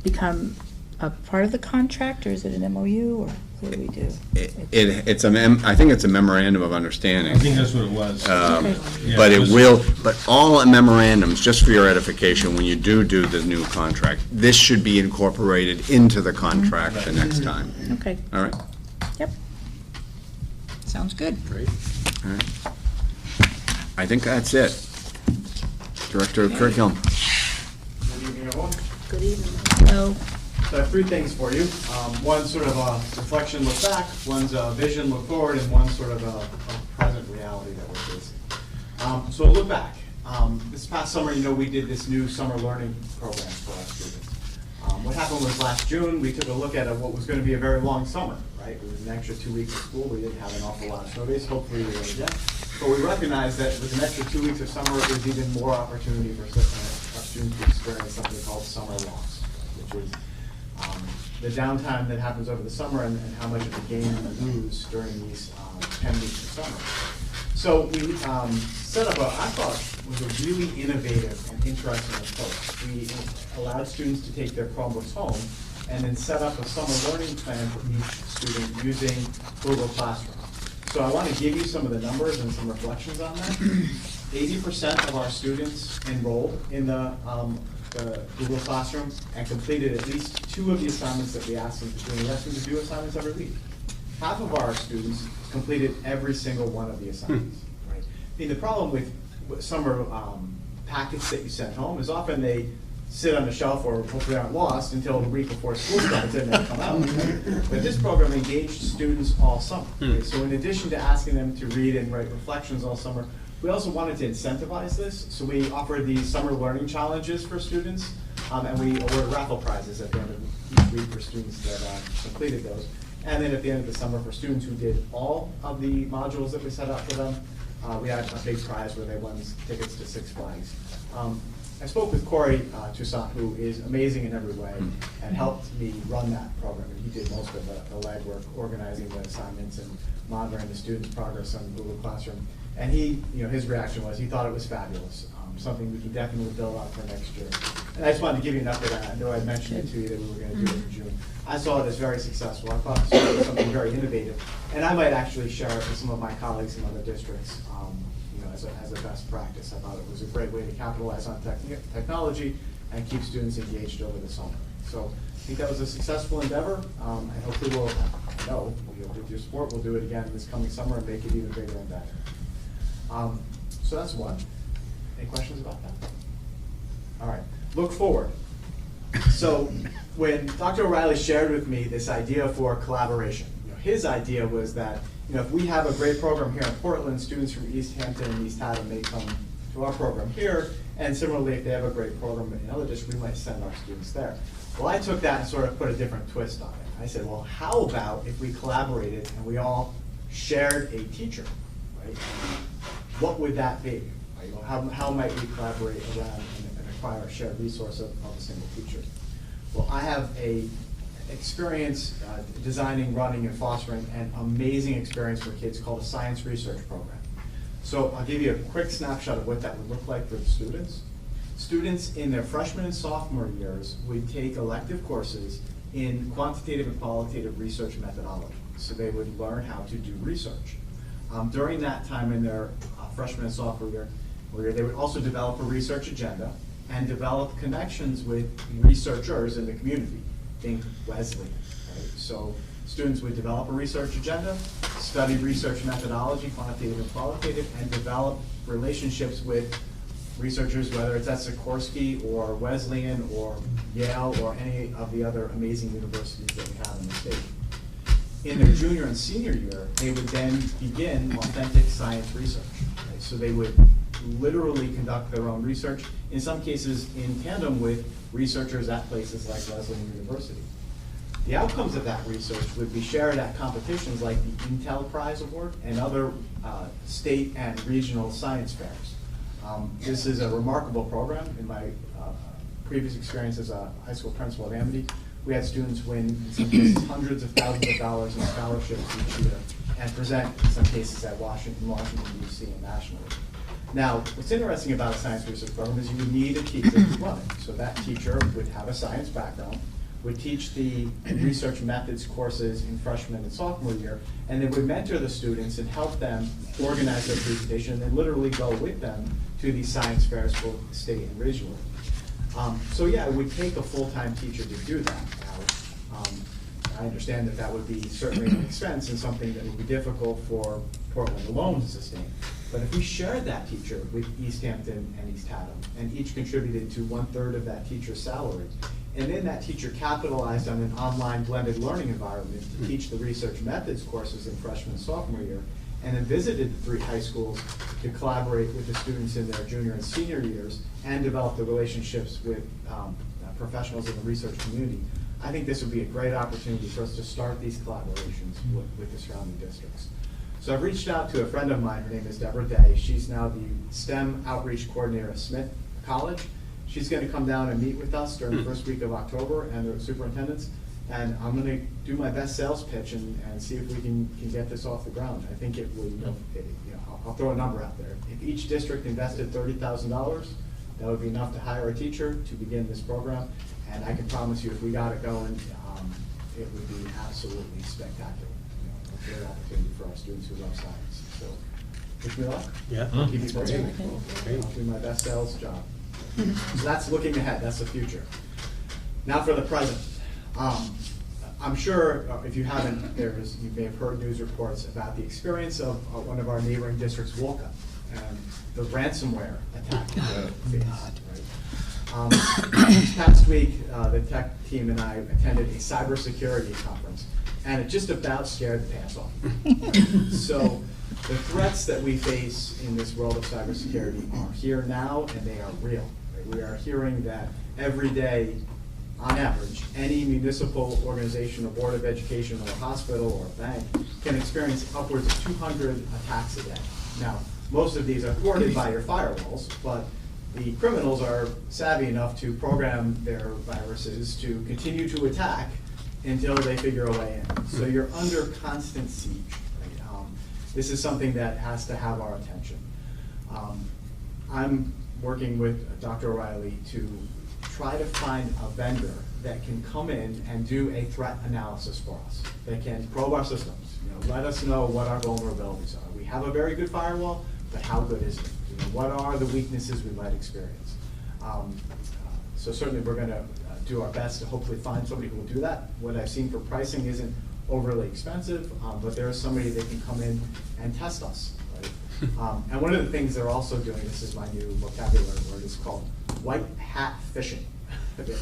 become a part of the contract, or is it an MOU, or what do we do? I think it's a memorandum of understanding. I think that's what it was. Yeah, But was- but all memorandums, just for your edification, when you do the new contract, this should be incorporated into the contract the next time. Okay. All right? Yep. Sounds good. Great. All right. I think that's it. Director of Curriculum. Good evening, everyone. Good evening. So, So I have three things for you. One sort of a reflection, look back, one's a vision, look forward, and one's sort of a present reality that we're facing. So look back. This past summer, we did this new summer learning program for our students. What happened was last June, we took a look at what was going to be a very long summer, right? It was an extra 2 weeks of school. We didn't have an awful lot of snow days. Hopefully we will again. But we recognized that with an extra 2 weeks of summer, there's even more opportunity for our students to experience something called summer loss, which is the downtime that happens over the summer and how much of a gain we lose during these 10 weeks of summer. So we set up I thought, was a really innovative and interesting approach. We allowed students to take their Chromebooks home and then set up a summer learning plan for each student using Google Classroom. So I want to give you some of the numbers and some reflections on that. 80% of our students enrolled in the Google Classroom and completed at least 2 of the assignments that we asked them to do. We asked them to do assignments every week. Half of our students completed every single one of the assignments. Right? I mean, the problem with summer packets that you send home is often they sit on the shelf or hopefully aren't lost until the week before school starts and then come out. Right? But this program engaged students all summer. Right? So in addition to asking them to read and write reflections all summer, we also wanted to incentivize this. So we offered these summer learning challenges for students, and we awarded raffle prizes at the end of each week for students that completed those. And then at the end of the summer, for students who did all of the modules that we set up for them, we had a big prize where they won tickets to Six Flags. I spoke with Corey Toussaint, who is amazing in every way, and helped me run that program. And he did most of the legwork, organizing the assignments and monitoring the students' progress on Google Classroom. And his reaction was he thought it was fabulous, something we can definitely build on for next year. And I just wanted to give you an update on that. I know I mentioned it to you that we were going to do it in June. I saw it as very successful. I thought it was something very innovative. And I might actually share it with some of my colleagues in other districts as a best practice. I thought it was a great way to capitalize on technology and keep students engaged over the summer. So I think that was a successful endeavor, and hopefully with your support, we'll do it again this coming summer and make it even bigger and better. So that's one. Any questions about that? All right, look forward. So when Dr. O'Reilly shared with me this idea for collaboration, his idea was that if we have a great program here in Portland, students from East Hampton and East Haddam may come to our program here, and similarly, if they have a great program in another district, we might send our students there. Well, I took that and sort of put a different twist on it. I said, well, how about if we collaborated and we all shared a teacher, right? What would that be? Right? How might we collaborate around and acquire a shared resource of a single teacher? Well, I have a experience designing, running, and fostering an amazing experience for kids called a science research program. So I'll give you a quick snapshot of what that would look like for the students. Students in their freshman and sophomore years would take elective courses in quantitative and qualitative research methodology. So they would learn how to do research. During that time in their freshman and sophomore year, they would also develop a research agenda and develop connections with researchers in the community. Think Wesleyan, right? So students would develop a research agenda, study research methodology, quantitative and qualitative, and develop relationships with researchers, whether it's at Sikorsky or Wesleyan or Yale or any of the other amazing universities that we have in the state. In their junior and senior year, they would then begin authentic science research. Right? So they would literally conduct their own research, in some cases in tandem with researchers at places like Wesleyan University. The outcomes of that research would be shared at competitions like the Intel Prize Award and other state and regional science fairs. This is a remarkable program. In my previous experience as a high school principal at Amity, we had students win, in some cases, hundreds of thousands of dollars in scholarships each year and present, in some cases, at Washington, D.C. and nationally. Now, what's interesting about a science research program is you would need a teacher to run it. So that teacher would have a science background, would teach the research methods courses in freshman and sophomore year, and they would mentor the students and help them organize their presentation and then literally go with them to these science fairs, both state and regionally. So yeah, it would take a full-time teacher to do that. Now, I understand that that would be certainly an expense and something that would be difficult for Portland alone to sustain. But if we shared that teacher with East Hampton and East Haddam, and each contributed to 1/3 of that teacher's salary, And then that teacher capitalized on an online blended learning environment to teach the research methods courses in freshman and sophomore year, and then visited the 3 high schools to collaborate with the students in their junior and senior years and develop the relationships with professionals in the research community. I think this would be a great opportunity for us to start these collaborations with the surrounding districts. So I've reached out to a friend of mine, her name is Deborah Day. She's now the STEM Outreach Coordinator at Smith College. She's going to come down and meet with us during the first week of October, and the superintendents, and I'm going to do my best sales pitch and see if we can get this off the ground. I think it will, I'll throw a number out there. If each district invested $30,000, that would be enough to hire a teacher to begin this program, and I can promise you if we got it going, it would be absolutely spectacular. A great opportunity for our students who love science. So, wish me luck. Yeah. I'll keep you posted. I'll do my best sales job. So that's looking ahead, that's the future. Now for the present. I'm sure if you haven't, you may have heard news reports about the experience of one of our neighboring districts, Wolcott, and the ransomware attack. This past week, the tech team and I attended a cybersecurity conference, and it just about scared the pants off. So the threats that we face in this world of cybersecurity are here now, and they are real. We are hearing that every day, on average, any municipal organization or board of education or hospital or bank can experience upwards of 200 attacks a day. Now, most of these are thwarted by your firewalls, but the criminals are savvy enough to program their viruses to continue to attack until they figure a way in. So you're under constant siege. Right? This is something that has to have our attention. I'm working with Dr. O'Reilly to try to find a vendor that can come in and do a threat analysis for us. They can probe our systems, let us know what our vulnerabilities are. We have a very good firewall, but how good is it? What are the weaknesses we might experience? So certainly we're going to do our best to hopefully find somebody who will do that. What I've seen for pricing isn't overly expensive, but there is somebody that can come in and test us. Right? And one of the things they're also doing, this is my new vocabulary word, is called white hat phishing. Have you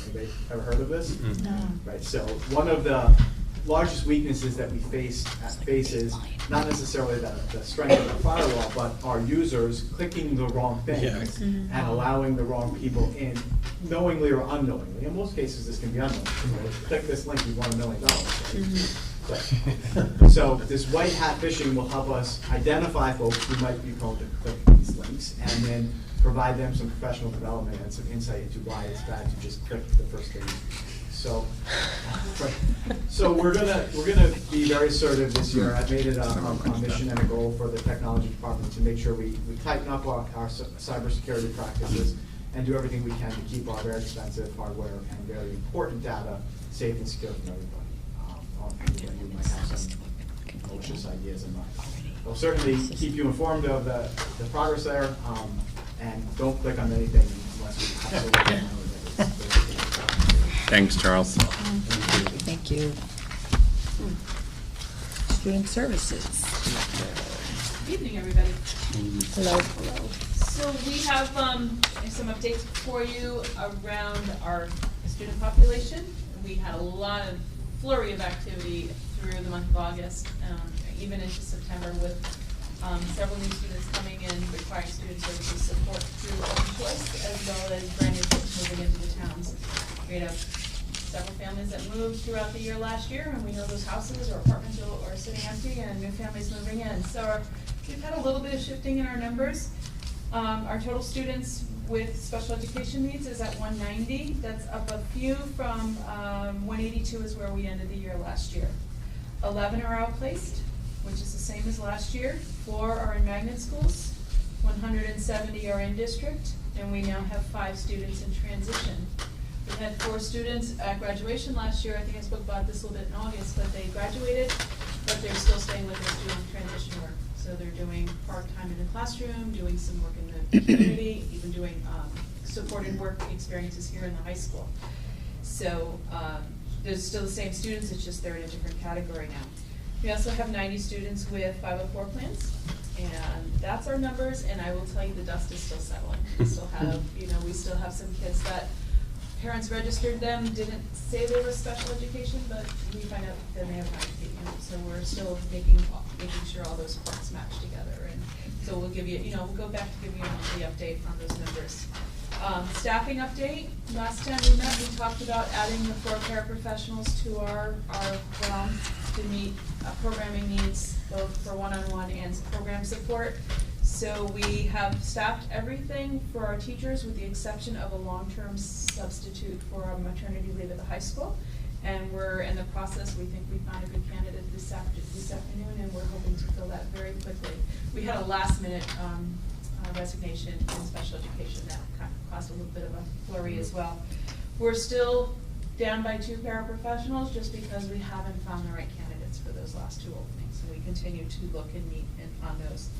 ever heard of this? No. Right, so one of the largest weaknesses that we face is not necessarily the strength of the firewall, but our users clicking the wrong things and allowing the wrong people in, knowingly or unknowingly. In most cases, this can be unknowingly. Right? Click this link, you want $1 million. Right? So this white hat phishing will help us identify folks who might be prone to click these links, and then provide them some professional development and some insight into why it's bad to just click the first thing. So we're gonna be very assertive this year. I've made it a mission and a goal for the technology department to make sure we tighten up our cybersecurity practices and do everything we can to keep our very expensive hardware and very important data safe and secure from everybody. You might have some malicious ideas in mind. I'll certainly keep you informed of the progress there, and don't click on anything unless we absolutely know that it's Thanks, Charles. Thank you. Student services. Good evening, everybody. Hello. So we have some updates for you around our student population. We had a lot of flurry of activity through the month of August, even into September, with several new students coming in requiring student services support through Open Choice, as well as brand new folks moving into the towns. We have several families that moved throughout the year last year, and we know those houses or apartments are sitting empty and new families moving in. So we've had a little bit of shifting in our numbers. Our total students with special education needs is at 190. That's up a few from 182 is where we ended the year last year. 11 are outplaced, which is the same as last year. 4 are in magnet schools. 170 are in district, and we now have 5 students in transition. We had 4 students at graduation last year. I think I spoke about this a little bit in August, but they graduated, but they're still staying with us doing transition work. So they're doing part-time in the classroom, doing some work in the community, even doing supported work experiences here in the high school. So there's still the same students, it's just they're in a different category now. We also have 90 students with 504 plans, and that's our numbers, and I will tell you the dust is still settling. We still have, we still have some kids that parents registered them, didn't say they were special education, but we find out that they have an IEP. So we're still making sure all those parts match together. And so we'll give you, we'll go back to give you a monthly update on those numbers. Staffing update, last time we met, we talked about adding the 4 paraprofessionals to our realm to meet programming needs, both for one-on-one and program support. So we have staffed everything for our teachers with the exception of a long-term substitute for our maternity leave at the high school. And we're in the process, we think we found a good candidate this afternoon, and we're hoping to fill that very quickly. We had a last-minute resignation in special education that kind of caused a little bit of a flurry as well. We're still down by 2 paraprofessionals just because we haven't found the right candidates for those last 2 openings. So we continue to look and meet on those.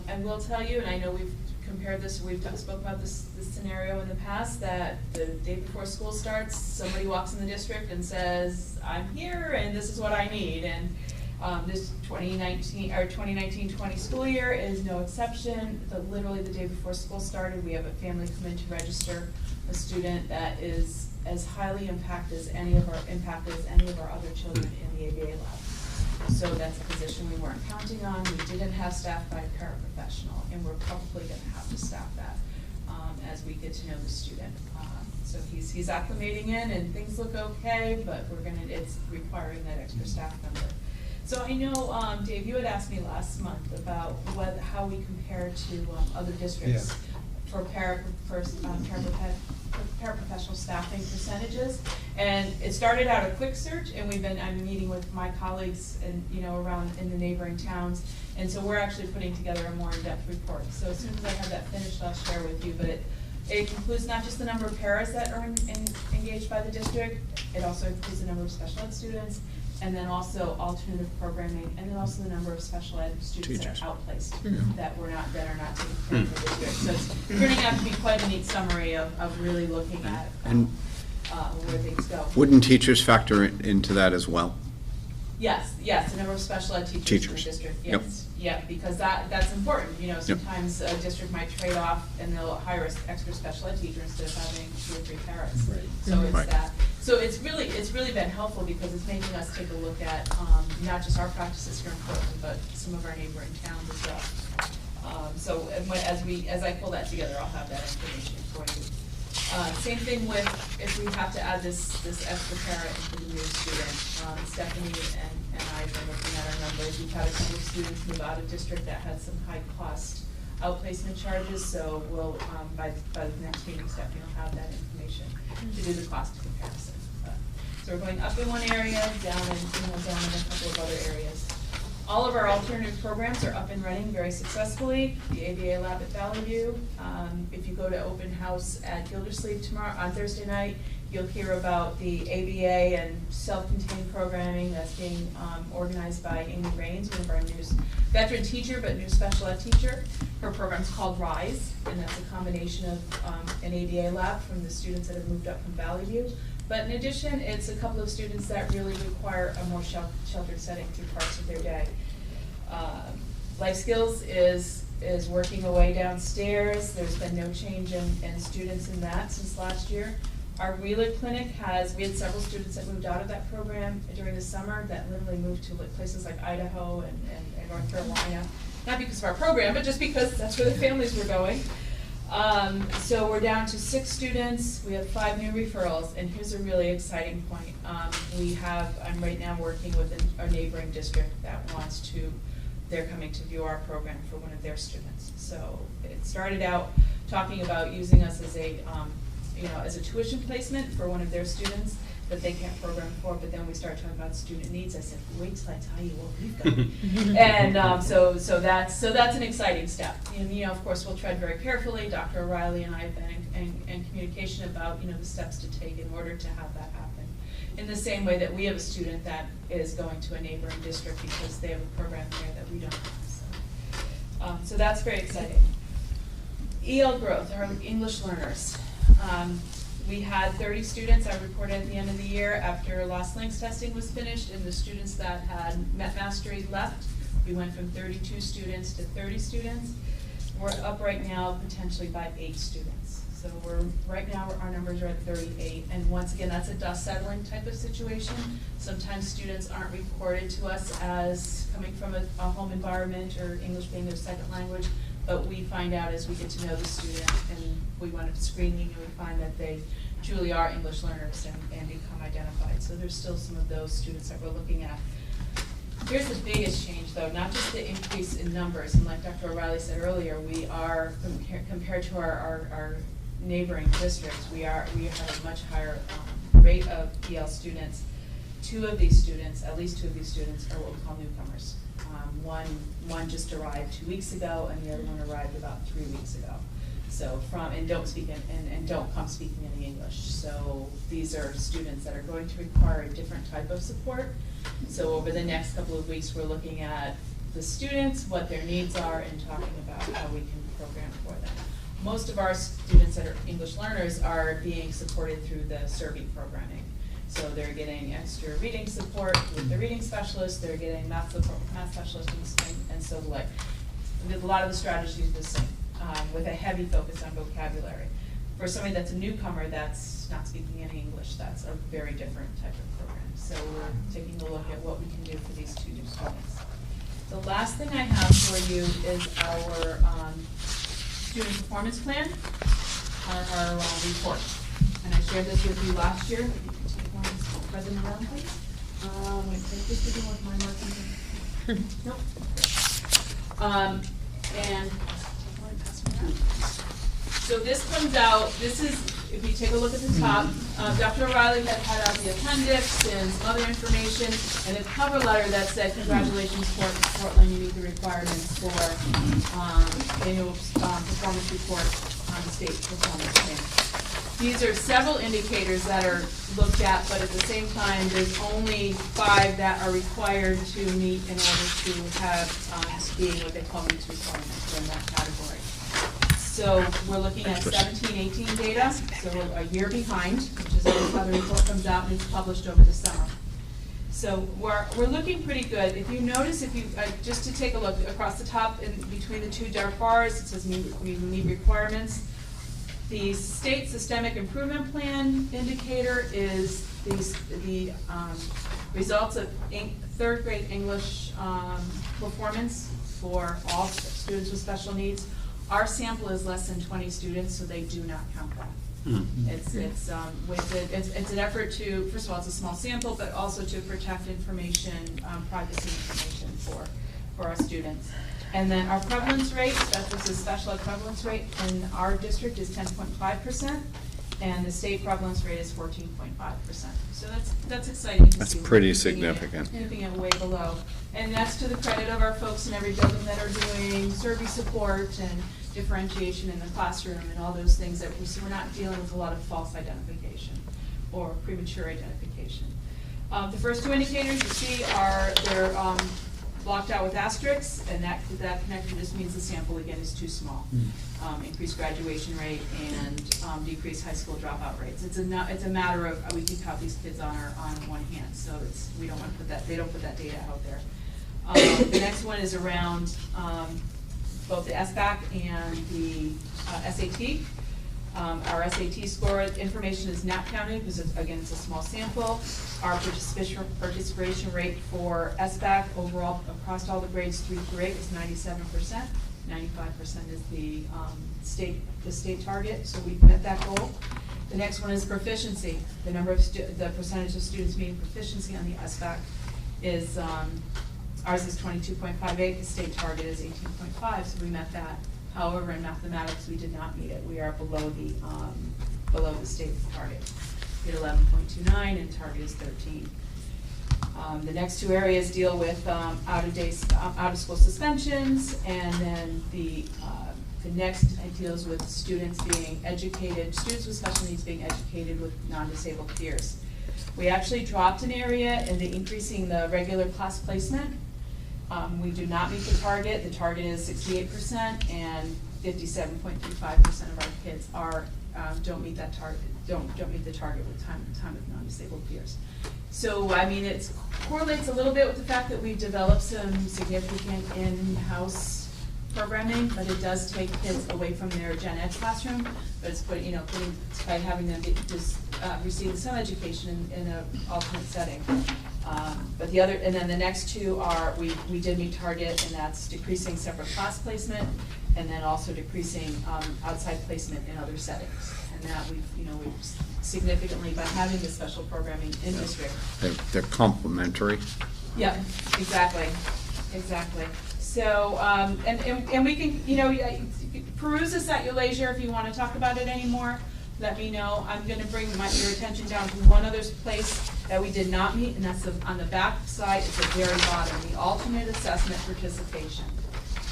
I will tell you, and I know we've compared this, we've spoke about this scenario in the past, that the day before school starts, somebody walks in the district and says, I'm here and this is what I need. And this 2019-20 school year is no exception. Literally the day before school started, we have a family come in to register a student that is as highly impacted as any of our other children in the ABA lab. So that's a position we weren't counting on. We didn't have staff by a paraprofessional, and we're probably going to have to staff that as we get to know the student. So he's acclimating in, and things look okay, but it's requiring that extra staff member. So I know, Dave, you had asked me last month about how we compare to other districts for paraprofessional staffing percentages. And it started out a quick search, and I'm meeting with my colleagues and around in the neighboring towns. And so we're actually putting together a more in-depth report. So as soon as I have that finished, I'll share with you. But it includes not just the number of paras that are engaged by the district, it also includes the number of special ed students, and then also alternative programming, and then also the number of special ed students that are outplaced that are not taking care of the district. So it's turning out to be quite a neat summary of really looking at where things go. Wouldn't teachers factor into that as well? Yes, the number of special ed teachers in the district, yes. Yeah, because that's important. Sometimes a district might trade off and they'll hire an extra special ed teacher instead of having 2 or 3 paras. Right. So it's that. So it's really been helpful because it's making us take a look at not just our practices here in Portland, but some of our neighboring towns as well. So as I pull that together, I'll have that information for you. Same thing with if we have to add this extra para into the new student. Stephanie and I have been looking at our numbers. We've had a couple of students move out of district that had some high cost outplacement charges. So we'll by the next meeting, Stephanie will have that information to do the cost comparison. So we're going up in one area, down in a couple of other areas. All of our alternative programs are up and running very successfully. The ABA lab at Valley View. If you go to open house at Gildersleeve on Thursday night, you'll hear about the ABA and self-contained programming that's being organized by Amy Raines, one of our new veteran teacher, but new special ed teacher. Her program's called RISE, and that's a combination of an ABA lab from the students that have moved up from Valley View. But in addition, it's a couple of students that really require a more sheltered setting through parts of their day. Life Skills is working away downstairs. There's been no change in students in that since last year. Our Wheeler Clinic we had several students that moved out of that program during the summer that literally moved to places like Idaho and North Carolina. Not because of our program, but just because that's where the families were going. So we're down to 6 students. We have 5 new referrals, and here's a really exciting point. I'm right now working with a neighboring district that they're coming to view our program for one of their students. So it started out talking about using us as a tuition placement for one of their students that they can't program for, but then we started talking about student needs. I said, wait till I tell you what we've got. And so that's an exciting step. And of course, we'll tread very carefully. Dr. O'Reilly and I have been in communication about the steps to take in order to have that happen. In the same way that we have a student that is going to a neighboring district because they have a program there that we don't have. So that's very exciting. EL growth, our English learners. We had 30 students, I reported at the end of the year after last LINCS testing was finished, and the students that had met mastery left. We went from 32 students to 30 students. We're up right now potentially by 8 students. So So right now, our numbers are at 38, and once again, that's a dust settling type of situation. Sometimes students aren't reported to us as coming from a home environment or English being their second language, but we find out as we get to know the student, and we wind up screening, and we find that they truly are English learners and become identified. So there's still some of those students that we're looking at. Here's the biggest change, though, not just the increase in numbers, and like Dr. O'Reilly said earlier, we are, compared to our neighboring districts, we have a much higher rate of EL students. At least two of these students are what we call newcomers. One just arrived 2 weeks ago, and the other one arrived about 3 weeks ago. So and don't come speaking any English. So these are students that are going to require a different type of support. So over the next couple of weeks, we're looking at the students, what their needs are, and talking about how we can program for them. Most of our students that are English learners are being supported through the SERVI programming. So they're getting extra reading support with the reading specialist, they're getting math support with math specialists, and so like. A lot of the strategies are the same, with a heavy focus on vocabulary. For somebody that's a newcomer that's not speaking any English, that's a very different type of program. So we're taking a look at what we can do for these two new students. The last thing I have for you is our student performance plan, our report. And I shared this with you last year. If you can take one, President Brown, please. Wait, this is with my marking. Nope. And so this comes out, this is, if you take a look at the top, Dr. O'Reilly had out the appendix and some other information, and a cover letter that said, congratulations, Portland, you meet the requirements for annual performance report on the state performance plan. These are several indicators that are looked at, but at the same time, there's only 5 that are required to meet in order to have being what they call meets requirements in that category. So we're looking at 17-18 data, so we're a year behind, which is always how the report comes out and it's published over the summer. So we're looking pretty good. If you notice, if you just to take a look across the top in between the 2 dark bars, it says meet requirements. The state systemic improvement plan indicator is the results of 3rd grade English performance for all students with special needs. Our sample is less than 20 students, so they do not count that. It's an effort to, first of all, it's a small sample, but also to protect information, privacy information for our students. And then our prevalence rate, this is special ed prevalence rate in our district is 10.5%, and the state prevalence rate is 14.5%. So that's exciting to see. That's pretty significant. Anything at way below. And that's to the credit of our folks in every building that are doing survey support and differentiation in the classroom and all those things that so we're not dealing with a lot of false identification or premature identification. The first 2 indicators you see are they're blocked out with asterisks, and that connection just means the sample again is too small. Increased graduation rate and decreased high school dropout rates. It's a matter of we can count these kids on one hand, so we don't want to put that, they don't put that data out there. The next one is around both the SBAC and the SAT. Our SAT score information is not counted because, again, it's a small sample. Our participation rate for SBAC overall across all the grades 3 through 8 is 97%. 95% is the state target, so we've met that goal. The next one is proficiency. The percentage of students meeting proficiency on the SBAC is ours is 22.58. The state target is 18.5, so we met that. However, in mathematics, we did not meet it. We are below the state target. We had 11.29, and target is 13. The next 2 areas deal with out-of-school suspensions, and then the next deals with students being educated, students with special needs being educated with non-disabled peers. We actually dropped an area in the increasing the regular class placement. We do not meet the target. The target is 68%, and 57.35% of our kids don't meet that target. Don't meet the target with time with non-disabled peers. So I mean, it correlates a little bit with the fact that we've developed some significant in-house programming, but it does take kids away from their gen ed classroom, but it's putting, by having them just receive some education in an alternate setting. But the other, and then the next two are, we did meet target, and that's decreasing separate class placement, and then also decreasing outside placement in other settings. And that we've significantly, by having the special programming in district. They're complementary. Yeah, exactly. So, and we can, peruse this at your leisure. If you want to talk about it anymore, let me know. I'm going to bring your attention down to one other place that we did not meet, and that's on the back side at the very bottom, the alternate assessment participation.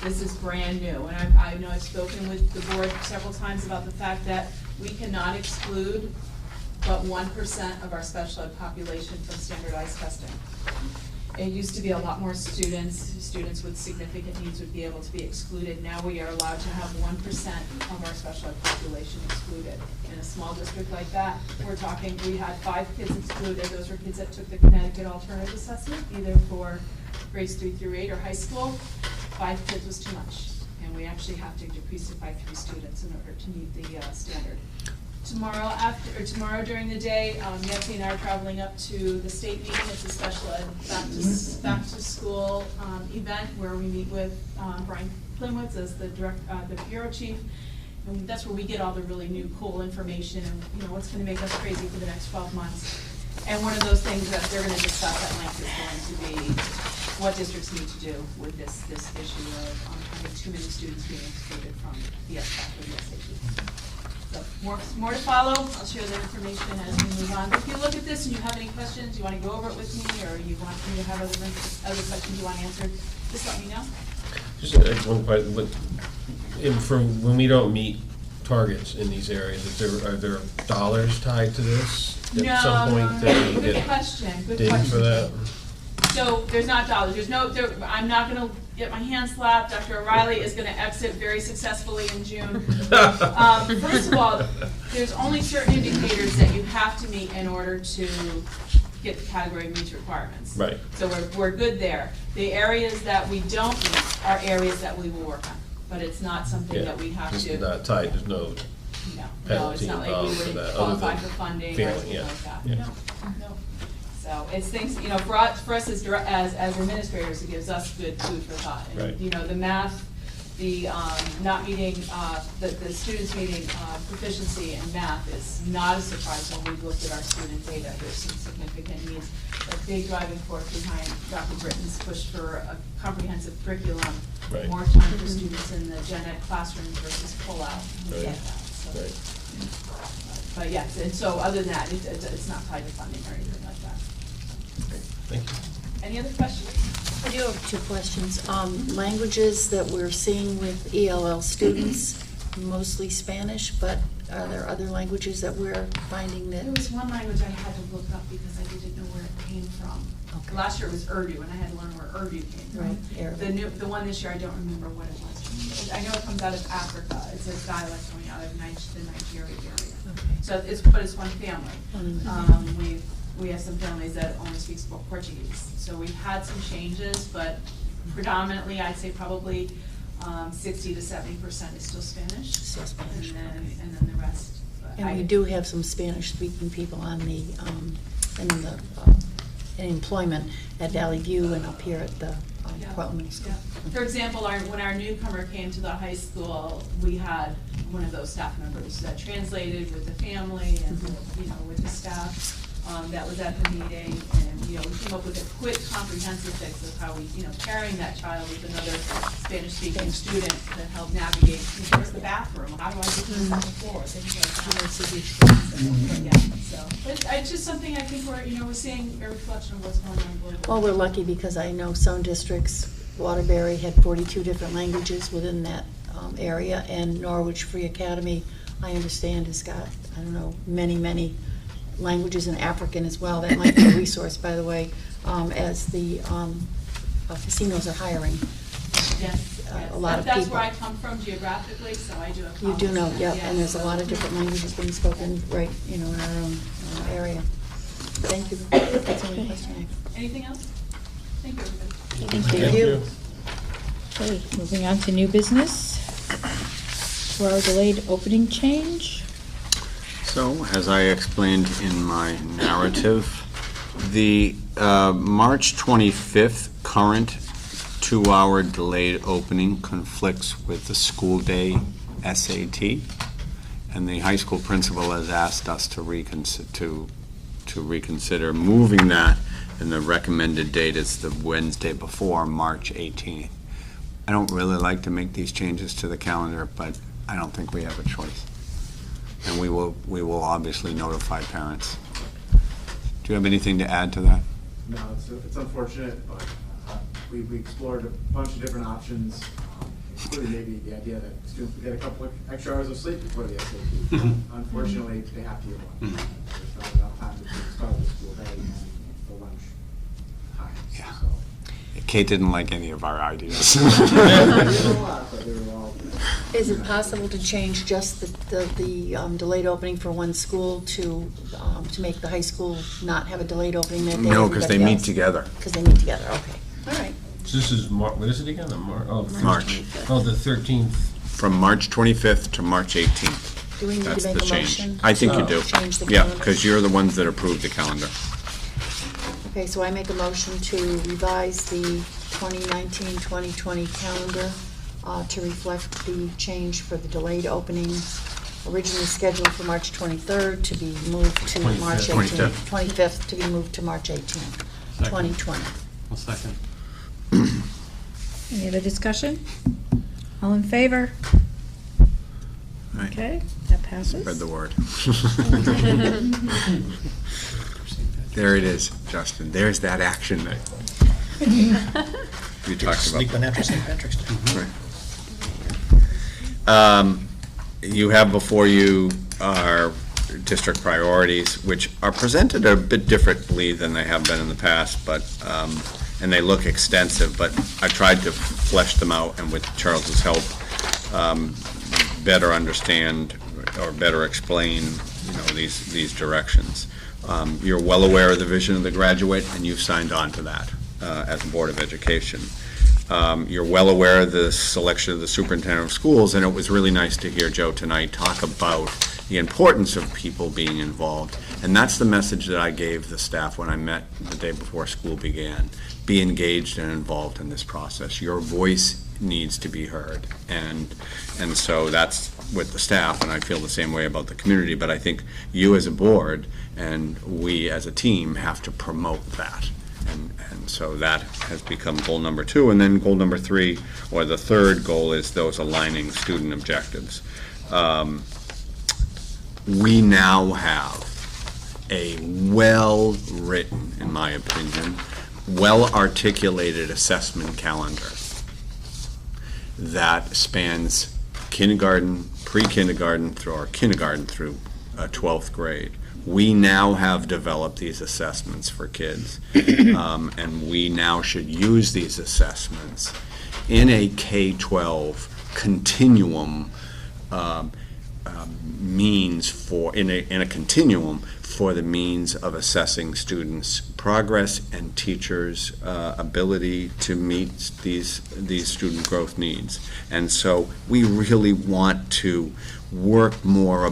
This is brand new, and I know I've spoken with the board several times about the fact that we cannot exclude but 1% of our special ed population from standardized testing. It used to be a lot more students with significant needs would be able to be excluded. Now we are allowed to have 1% of our special ed population excluded. In a small district like that, we're talking, we had 5 kids excluded. Those were kids that took the Connecticut alternative assessment, either for grades 3 through 8 or high school. 5 kids was too much, and we actually have to decrease it by 3 students in order to meet the standard. Tomorrow during the day, Nancy and I are traveling up to the state meeting. It's a special ed back to school event where we meet with Brian Klimwitz as the bureau chief. And that's where we get all the really new cool information and what's going to make us crazy for the next 12 months. And one of those things that they're going to discuss at length is going to be what districts need to do with this issue of having too many students being excluded from the SBAC or the SAT. So more to follow. I'll share that information as we move on. But if you look at this and you have any questions, you want to go over it with me, or you want me to have other questions you want answered, just let me know. Just one question. For when we don't meet targets in these areas, are there dollars tied to this? At some point that we Good get question. dinged for that? So there's not dollars. I'm not going to get my hand slapped. Dr. O'Reilly is going to exit very successfully in June. First of all, there's only certain indicators that you have to meet in order to get the category meets requirements. Right. So we're good there. The areas that we don't meet are areas that we will work on, but it's not something that we have It's to. not tied. There's no No, it's penalty not like involved we for would that, other qualify than for funding or failing, anything yeah. like that. Yeah. No. So it's things, for us as administrators, it gives us good food for thought. And, Right. the math, the not meeting, the students meeting proficiency in math is not a surprise when we've looked at our student data. There's some significant needs. A big driving force behind Dr. Britton's push for a comprehensive curriculum, Right. more time for students in the gen ed classrooms versus pull-out, things Right. like that. So, Right. but yes, and so other than that, it's not tied to funding or anything like that. Thank you. Any other questions? I do have 2 questions. Languages that we're seeing with ELL students, mostly Spanish, but are there other languages that we're finding that? There was one language I had to look up because I didn't know where it came from. Okay. Last year it was Urdu, and I had to learn where Urdu came from. Right, Arabic. The one this year, I don't remember what it was. I know it comes out of Africa. It's a dialect coming out of the Nigeria area. Okay. So but it's one family. Mhm. We have some families that only speak Portuguese. So we've had some changes, but predominantly, I'd say probably 60 to 70% is still Spanish. Still Spanish, okay. And then the rest. But And we do have some Spanish-speaking people on the, in employment at Valley View and up here at the Yeah. Portland Middle School. Yeah. For example, when our newcomer came to the high school, we had one of those staff members that translated with the family and, with the staff. That was at the meeting, and, we came up with a quick comprehensive fix of how we, pairing that child with another Spanish-speaking student to help navigate, where's the bathroom, how do I get to the second floor, things like that. Yeah, so, but it's just something I think we're seeing a reflection of what's going on globally. Well, we're lucky because I know some districts, Waterbury had 42 different languages within that area, and Norwich Free Academy, I understand, has got, many languages in African as well. That might be a resource, by the way, as the casinos are hiring. Yes, a lot of that's people. where I come from geographically, so I do have. You do know, yeah, Yes, and there's a lot of different languages being spoken right, in our own area. Thank you. That's the only question I have. Anything else? Thank you, everybody. Thank you. Okay, moving on to new business. For our delayed opening change. So, as I explained in my narrative, the March 25th current 2-hour delayed opening conflicts with the school day SAT, and the high school principal has asked us to reconsider moving that, and the recommended date is the Wednesday before, March 18th. I don't really like to make these changes to the calendar, but I don't think we have a choice. And we will obviously notify parents. Do you have anything to add to that? No, it's unfortunate, but we explored a bunch of different options, including maybe the idea that students would get a couple of extra hours of sleep before the SAT. Unfortunately, they have to get one. There's not enough time between the start of the school day and the lunch time. Yeah. So. Kate didn't like any of our ideas. There were a lot, but they were all. Is it possible to change just the delayed opening for one school to make the high school not have a delayed opening that day? No, because they meet together. Because they meet together, okay. All right. So this is what is it again? March. Oh, the 13th. From March 25th to March 18th. Do we need That's to make the a change. motion? I think you to do. Change the Yeah, calendar? because you're the ones that approved the calendar. Okay, so I make a motion to revise the 2019-2020 calendar to reflect the change for the delayed opening, originally scheduled for March 23rd to be moved to March 18th. 25th to be moved to March 18th, 2020. I'll second. Any other discussion? All in favor? Right. Okay, that passes. Spread the word. There it is, Justin. There's that action that you talked about. Sneak one after St. Patrick's Day. Right. You have before you our district priorities, which are presented a bit differently than they have been in the past, but and they look extensive, but I tried to flesh them out, and with Charles's help, better understand or better explain, these directions. You're well aware of the vision of the graduate, and you've signed on to that as a Board of Education. You're well aware of the selection of the superintendent of schools, and it was really nice to hear Joe tonight talk about the importance of people being involved. And that's the message that I gave the staff when I met the day before school began. Be engaged and involved in this process. Your voice needs to be heard. And so that's with the staff, and I feel the same way about the community, but I think you as a board and we as a team have to promote that. And so that has become goal number 2. And then goal number 3, or the third goal, is those aligning student objectives. We now have a well-written, in my opinion, well-articulated assessment calendar that spans kindergarten, pre-kindergarten, through our kindergarten through 12th grade. We now have developed these assessments for kids, and we now should use these assessments in a K-12 continuum means for, in a continuum for the means of assessing students' progress and teachers' ability to meet these student growth needs. And so we really want to work more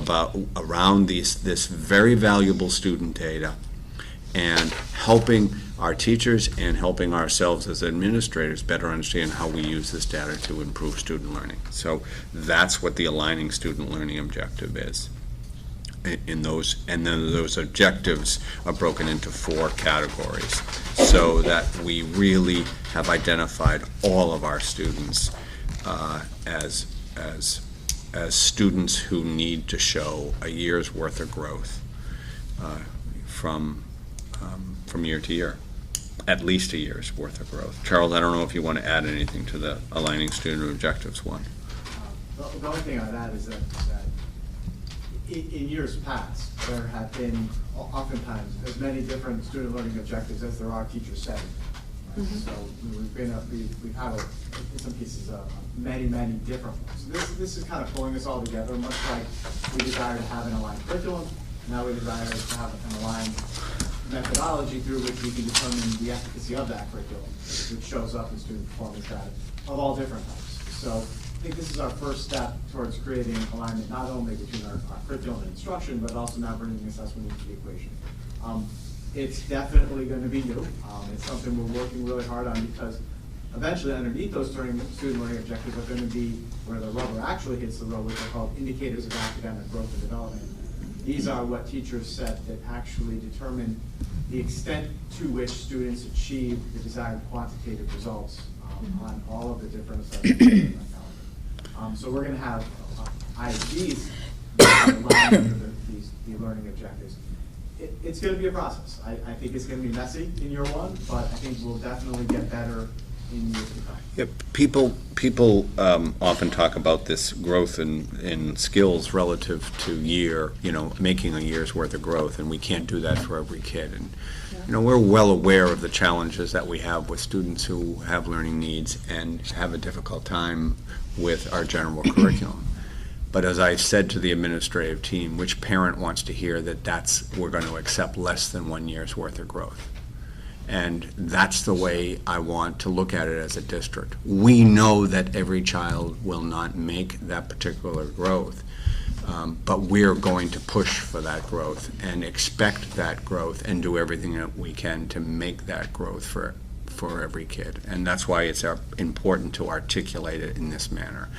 around this very valuable student data, and helping our teachers and helping ourselves as administrators better understand how we use this data to improve student learning. So that's what the aligning student learning objective is. And then those objectives are broken into 4 categories, so that we really have identified all of our students as students who need to show a year's worth of growth from year to year, at least a year's worth of growth. Charles, I don't know if you want to add anything to the aligning student objectives one. The only thing I'd add is that in years past, there have been oftentimes as many different student learning objectives as there are teachers setting. Mm-hmm. So we've had in some cases many different ones. This is kind of pulling this all together, much like we desire to have an aligned curriculum. Now we desire to have an aligned methodology. methodology through which we can determine the efficacy of that curriculum, which shows up in student performance data of all different types. So I think this is our first step towards creating alignment not only between our curriculum and instruction, but also now bringing assessment into the equation. It's definitely going to be new. It's something we're working really hard on because eventually underneath those student learning objectives are going to be where the rubber actually hits the road, which are called indicators of academic growth and development. These are what teachers said that actually determine the extent to which students achieve the desired quantitative results on all of the different assessments. So we're going to have ISDs that align with the learning objectives. It's going to be a process. I think it's going to be messy in year one, but I think we'll definitely get better in years to come. Yeah, people often talk about this growth in skills relative to year, making a year's worth of growth, and we can't do that for every kid. And we're well aware of the challenges that we have with students who have learning needs and have a difficult time with our general curriculum. But as I said to the administrative team, which parent wants to hear that we're going to accept less than 1 year's worth of growth? And that's the way I want to look at it as a district. We know that every child will not make that particular growth, but we're going to push for that growth and expect that growth and do everything that we can to make that growth for every kid. And that's why it's important to articulate it in this manner.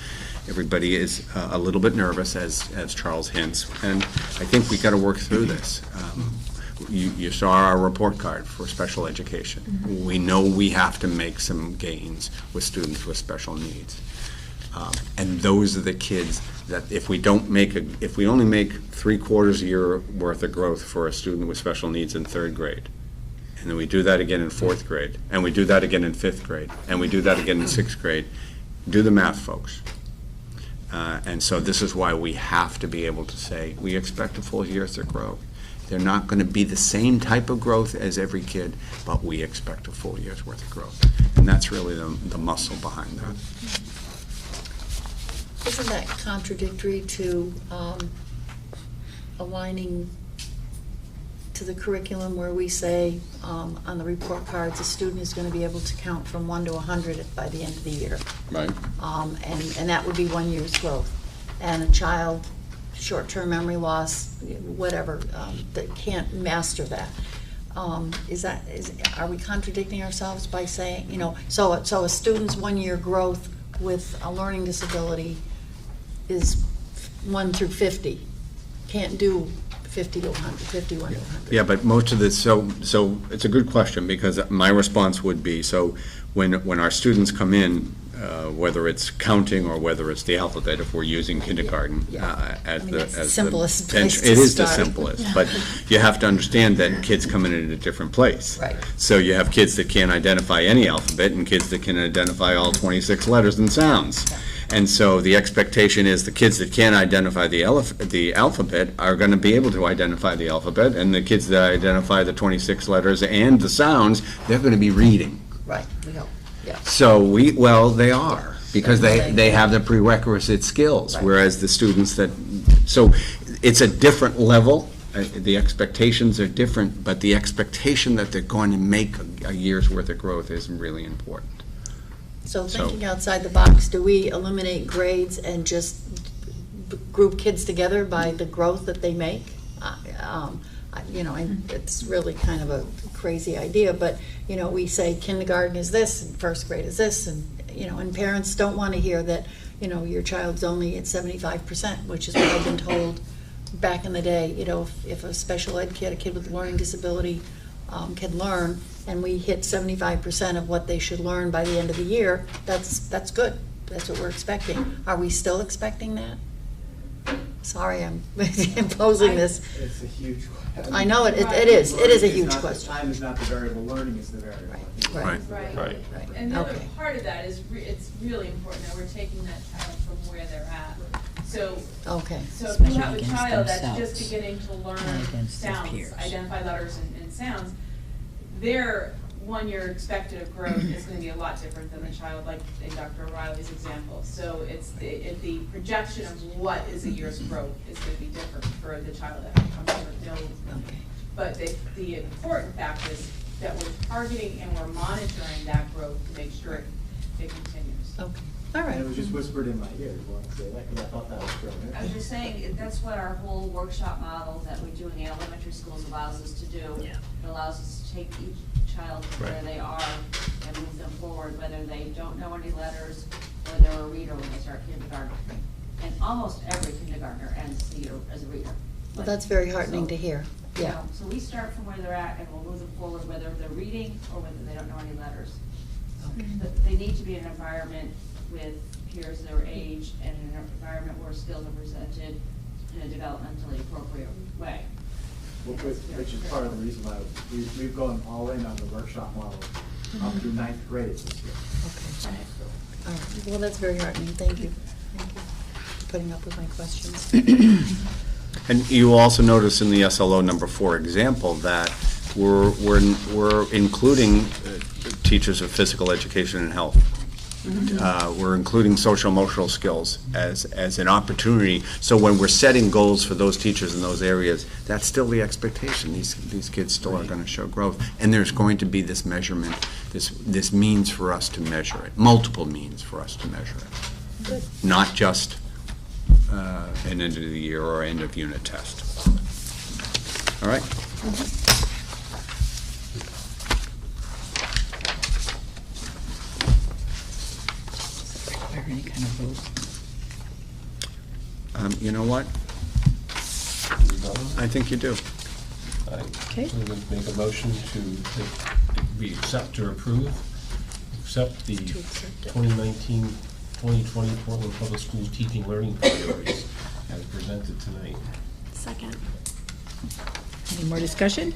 Everybody is a little bit nervous, as Charles hints, and I think we've got to work through this. You saw our report card for special education. Mm-hmm. We know we have to make some gains with students with special needs. And those are the kids that if we only make 3/4 a year worth of growth for a student with special needs in 3rd grade, and then we do that again in 4th grade, and we do that again in 5th grade, and we do that again in 6th grade, do the math, folks. And so this is why we have to be able to say, we expect a full year's of growth. They're not going to be the same type of growth as every kid, but we expect a full year's worth of growth. And that's really the muscle behind that. Isn't that contradictory to aligning to the curriculum where we say on the report cards a student is going to be able to count from 1 to 100 by the end of the year? Right. And that would be 1 year's growth. And a child, short-term memory loss, whatever, that can't master that. Are we contradicting ourselves by saying, so a student's 1 year growth with a learning disability is 1 through 50, can't do 50 to 100, 51 to 100. Yeah, but most of this, so it's a good question, because my response would be, so when our students come in, whether it's counting or whether it's the alphabet, if we're using kindergarten as the simplest bench, place to it is the start. simplest. But you have to understand that kids come in at a different place. Right. So you have kids that can't identify any alphabet and kids that can identify all 26 letters and sounds. Yeah. And so the expectation is the kids that can't identify the alphabet are going to be able to identify the alphabet, and the kids that identify the 26 letters and the sounds, they're going to be reading. Right, we hope, yeah. So they are, because they have the prerequisite skills, Right. whereas the students so it's a different level. The expectations are different, but the expectation that they're going to make a year's worth of growth is really important. So thinking outside the box, do we eliminate grades and just group kids together by the growth that they make? And it's really kind of a crazy idea, but, we say kindergarten is this and 1st grade is this, and, and parents don't want to hear that, your child's only at 75%, which is what I've been told back in the day. If a special ed kid, a kid with a learning disability, can learn, and we hit 75% of what they should learn by the end of the year, that's good. That's what we're expecting. Are we still expecting that? Sorry, I'm imposing this. It's a huge question. I know it is. It is a huge Learning question. Time is not the variable, learning is the variable. Right. Right. Right. And the other Okay. part of that is, it's really important that we're taking that child from where they're at. So Okay. if you Especially have a against child that's themselves, just beginning to not learn against their sounds, peers. identify letters and sounds, their 1 year expected of growth is gonna be a lot different than the child, like in Dr. O'Reilly's example. So it's the projection of what is a year's growth is gonna be different for the child that comes from no Okay. But the important fact is that we're targeting and we're monitoring that growth to make sure it continues. Okay, all right. And it was just whispered in my ear, you want to say that, because I thought that was brilliant. I was just saying, that's what our whole workshop model that we do in the elementary schools allows us to do. Yeah. It allows us to take each child to where Right. they are and move them forward, whether they don't know any letters or they're a reader when they start kindergarten. And almost every kindergartner ends the year as a reader. Well, that's very heartening to hear, You yeah. know, so we start from where they're at and we'll move them forward, whether they're reading or whether they don't know any letters. But they need to be in an environment with peers their age and in an environment where skills are presented in a developmentally appropriate way. Which is part of the reason why we've gone all in on the workshop model up through 9th grade this year. Okay. All right, well, that's very heartening, thank you. Thank you for putting up with my questions. And you also notice in the SLO number 4 example that we're including teachers of physical education and health. We're including social emotional skills as an opportunity. So when we're setting goals for those teachers in those areas, that's still the expectation. These kids still are going to show growth. And there's going to be this measurement, this means for us to measure it, multiple means for us to measure it. Good. Not just an end of the year or end of unit test. All right? Require any kind of vote. You know what? I think you do. Okay. So we make a motion to, we accept or accept the To accept it. 2019-2020 Portland Public Schools teaching learning priorities as presented tonight. Second. Any more discussion?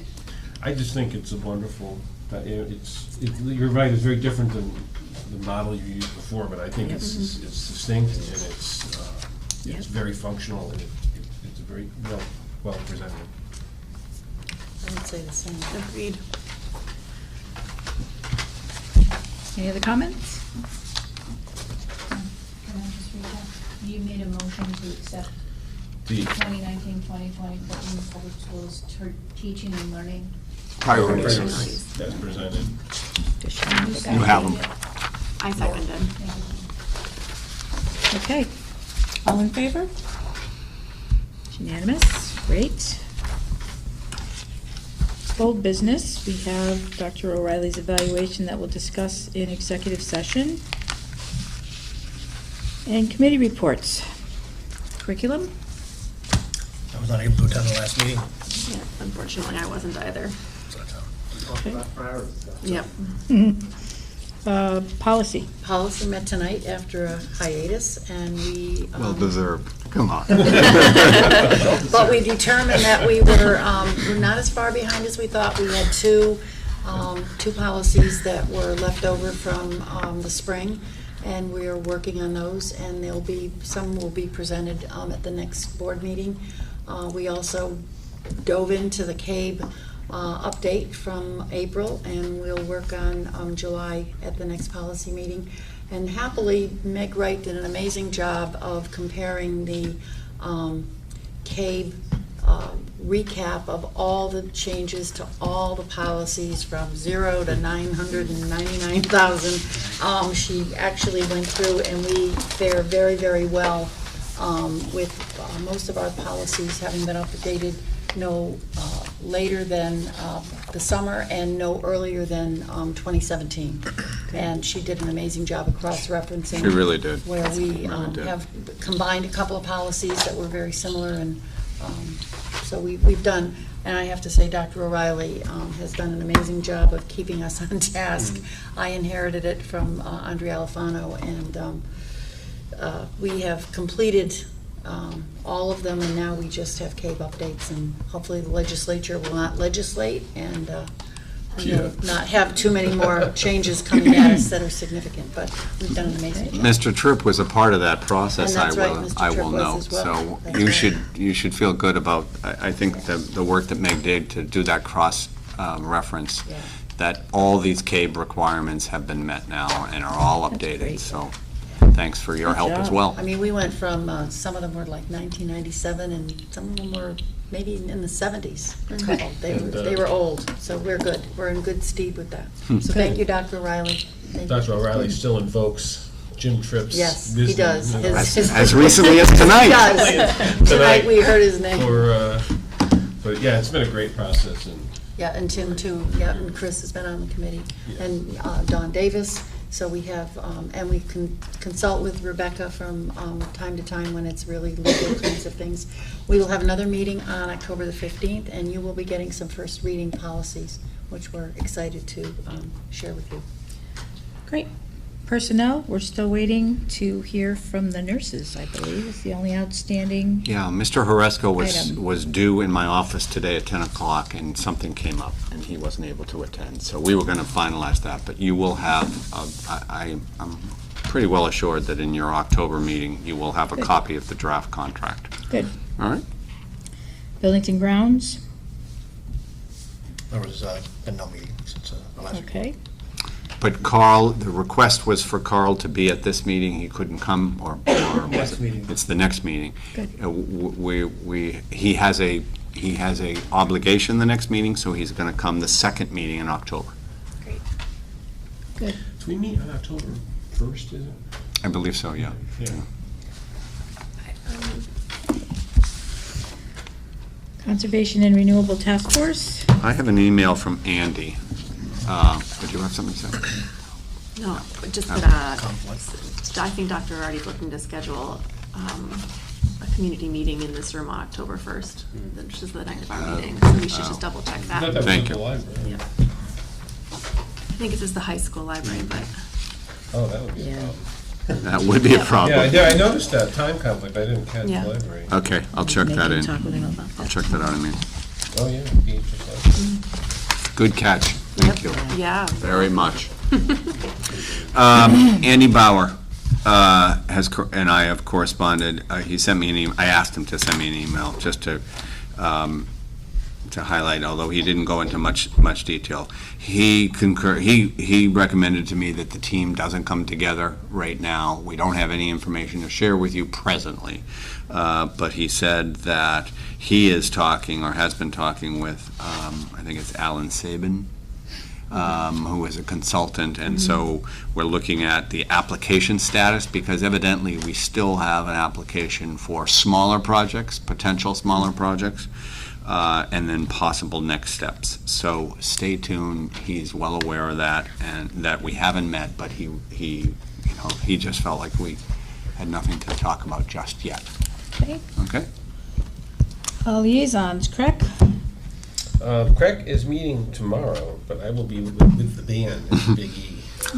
I just think it's a wonderful, you're right, it's very different than the model you used before, but I think it's succinct and it's very functional and it's very well presented. I would say the same. Agreed. Any other comments? Can I just recap? You made a motion to accept The 2019-2020 Portland Public Schools teaching and learning. Priorities. as presented. You have them. I seconded. Okay. All in favor? It's unanimous. Great. Old business, we have Dr. O'Reilly's evaluation that we'll discuss in executive session. And committee reports. Curriculum? I was not able to attend the last meeting. Yeah, unfortunately, I wasn't either. Talk about priorities. Yep. Policy. Policy met tonight after a hiatus, and we. Well deserved. Come on. But we determined that we're not as far behind as we thought. We had two policies that were left over from the spring, and we are working on those, and some will be presented at the next board meeting. We also dove into the CABE update from April, and we'll work on July at the next policy meeting. And happily, Meg Wright did an amazing job of comparing the CABE recap of all the changes to all the policies from 0 to 999,000. She actually went through, and we fare very, very well with most of our policies having been updated no later than the summer and no earlier than 2017. And she did an amazing job of cross-referencing. She really did. Where we Really did. have combined a couple of policies that were very similar, and so we've done, and I have to say Dr. O'Reilly has done an amazing job of keeping us on task. I inherited it from Andrea Alfano, and we have completed all of them, and now we just have CABE updates, and hopefully the legislature will not legislate and we'll not have too many more changes coming at us that are significant, but we've done an amazing job. Mr. Tripp was a part of that process, And that's right, Mr. I Tripp will was note. as well. So That's you right. should feel good about, I think the work that Meg did to do that cross reference, Yeah. that all these CABE requirements have been met now and are all That's updated. great. So thanks for your Good help as job. well. I mean, we went from, some of them were like 1997, and some of them were maybe in the 70s. Mm-hmm. couple. They were old, so we're good. We're in good stead with that. So thank you, Dr. O'Reilly. Thank you. Dr. O'Reilly still invokes gym trips. Yes, he visiting, does. you know, As recently as tonight. He does. Tonight we heard his name. But yeah, it's been a great process, and Yeah, and Tim too, yeah, and Chris has been on the committee, Yeah. and Don Davis. So we have, and we can consult with Rebecca from time to time when it's really legal kinds of things. We will have another meeting on October the 15th, and you will be getting some first reading policies, which we're excited to share with you. Great. Personnel, we're still waiting to hear from the nurses, I believe, is the only outstanding. Yeah, Mr. Horesco Item. was due in my office today at 10 o'clock, and something came up, and he wasn't able to attend. So we were going to finalize that, but you will have, I'm pretty well assured that in your October meeting, you will have a Good. copy of the draft contract. Good. All right? Buildings grounds, There was been no meeting since the last report. okay. But Carl, the request was for Carl to be at this meeting. He couldn't come, or was Next it? meeting. It's the next meeting. Good. He has a obligation the next meeting, so he's going to come the second meeting in October. Great. Good. do we meet on October 1st, is it? I believe so, yeah. Yeah. Conservation and Renewable Task Force, I have an email from Andy. Would you have something to say? No, just that, I think Dr. already looking to schedule a community meeting in this room on October 1st, which is the night of our meeting, so we should just double check I thought that. that was Thank at the you. library. Yep. I think it's just the high school library, but Oh, that would be a problem. That would be a Yeah, problem. I noticed that time conflict, I didn't catch Yeah. the library. Okay, I'll check that in. Talk with him about I'll that. check that out, I mean. Oh, yeah, it'd be interesting. Good catch. Thank you yeah. very much. Andy Bauer and I have corresponded. He sent me an email. I asked him to send me an email just to highlight, although he didn't go into much detail. He recommended to me that the team doesn't come together right now. We don't have any information to share with you presently. But he said that he is talking, or has been talking with, I think it's Alan Sabin, who is a consultant, and so we're looking at the application status, because evidently we still have an application for smaller projects, potential smaller projects, and then possible next steps. So stay tuned. He's well aware of that, and that we haven't met, but he just felt like we had nothing to talk about just yet. Okay. Okay? Liaisons, Craig? Craig is meeting tomorrow, but I will be with the band at Big E,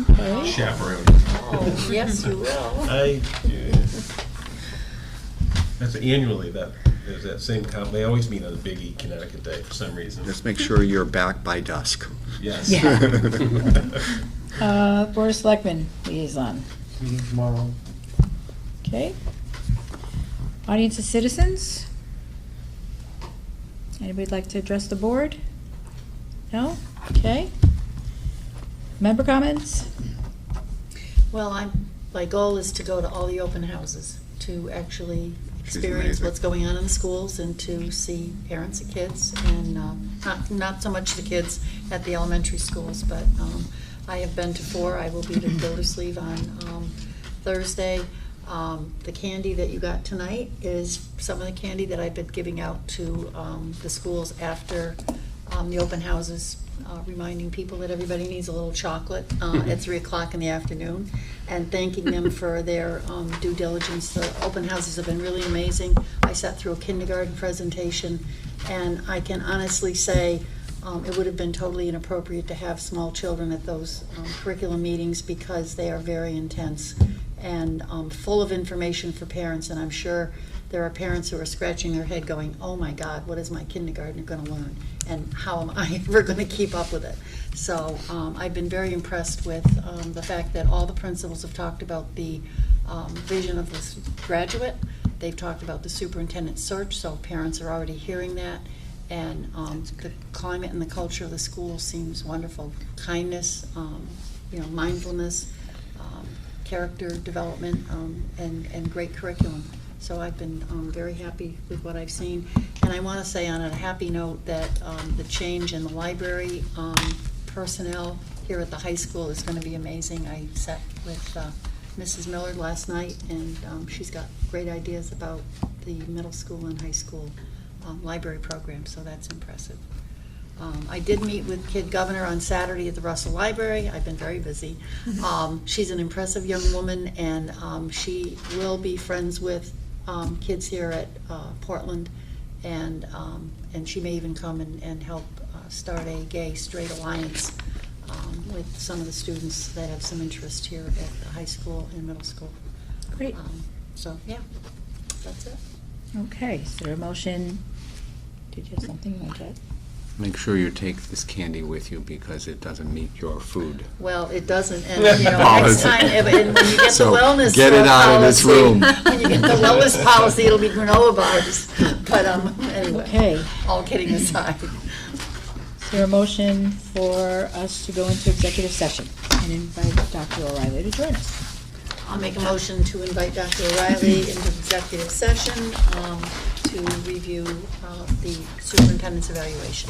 Okay. chaperone. Oh, yes, you will. That's annually, there's that same, they always meet on the Big E Connecticut Day for some reason. Just make sure you're back by dusk. Yes. Yeah. Board of Selectmen liaison, Meeting tomorrow. okay. Audience of citizens? Anybody like to address the board? No? Okay. Member comments? Well, my goal is to go to all the open houses, to actually She's experience amazing. what's going on in the schools, and to see parents and kids, and not so much the kids at the elementary schools, but I have been to 4. I will be to Gildersleeve on Thursday. The candy that you got tonight is some of the candy that I've been giving out to the schools after the open houses, reminding people that everybody needs a little chocolate at 3 o'clock in the afternoon, and thanking them for their due diligence. The open houses have been really amazing. I sat through a kindergarten presentation, and I can honestly say it would have been totally inappropriate to have small children at those curriculum meetings, because they are very intense and full of information for parents, and I'm sure there are parents who are scratching their head going, oh my God, what is my kindergartner going to learn? And how am I ever going to keep up with it? So I've been very impressed with the fact that all the principals have talked about the vision of this graduate. They've talked about the superintendent search, so parents are already hearing that. And the climate and the culture of the school seems wonderful. Kindness, mindfulness, character development, and great curriculum. So I've been very happy with what I've seen. And I want to say on a happy note that the change in the library personnel here at the high school is going to be amazing. I sat with Mrs. Millard last night, and she's got great ideas about the middle school and high school library program, so that's impressive. I did meet with Kid Governor on Saturday at the Russell Library. I've been very busy. She's an impressive young woman, and she will be friends with kids here at Portland, and she may even come and help start a gay-straight alliance with some of the students that have some interest here at the high school and middle school. Great. So, yeah, that's it. Okay, is there a motion? Did you have something you want to add? Make sure you take this candy with you because it doesn't meet your food. Well, it doesn't, and, next time, and when you get the So, wellness get it out of this policy, room. when you get the wellness policy, it'll be granola bars. But, anyway. Okay. All kidding aside. Is there a motion for us to go into executive session and invite Dr. O'Reilly to join us? I'll make a motion to invite Dr. O'Reilly into executive session to review the superintendent's evaluation.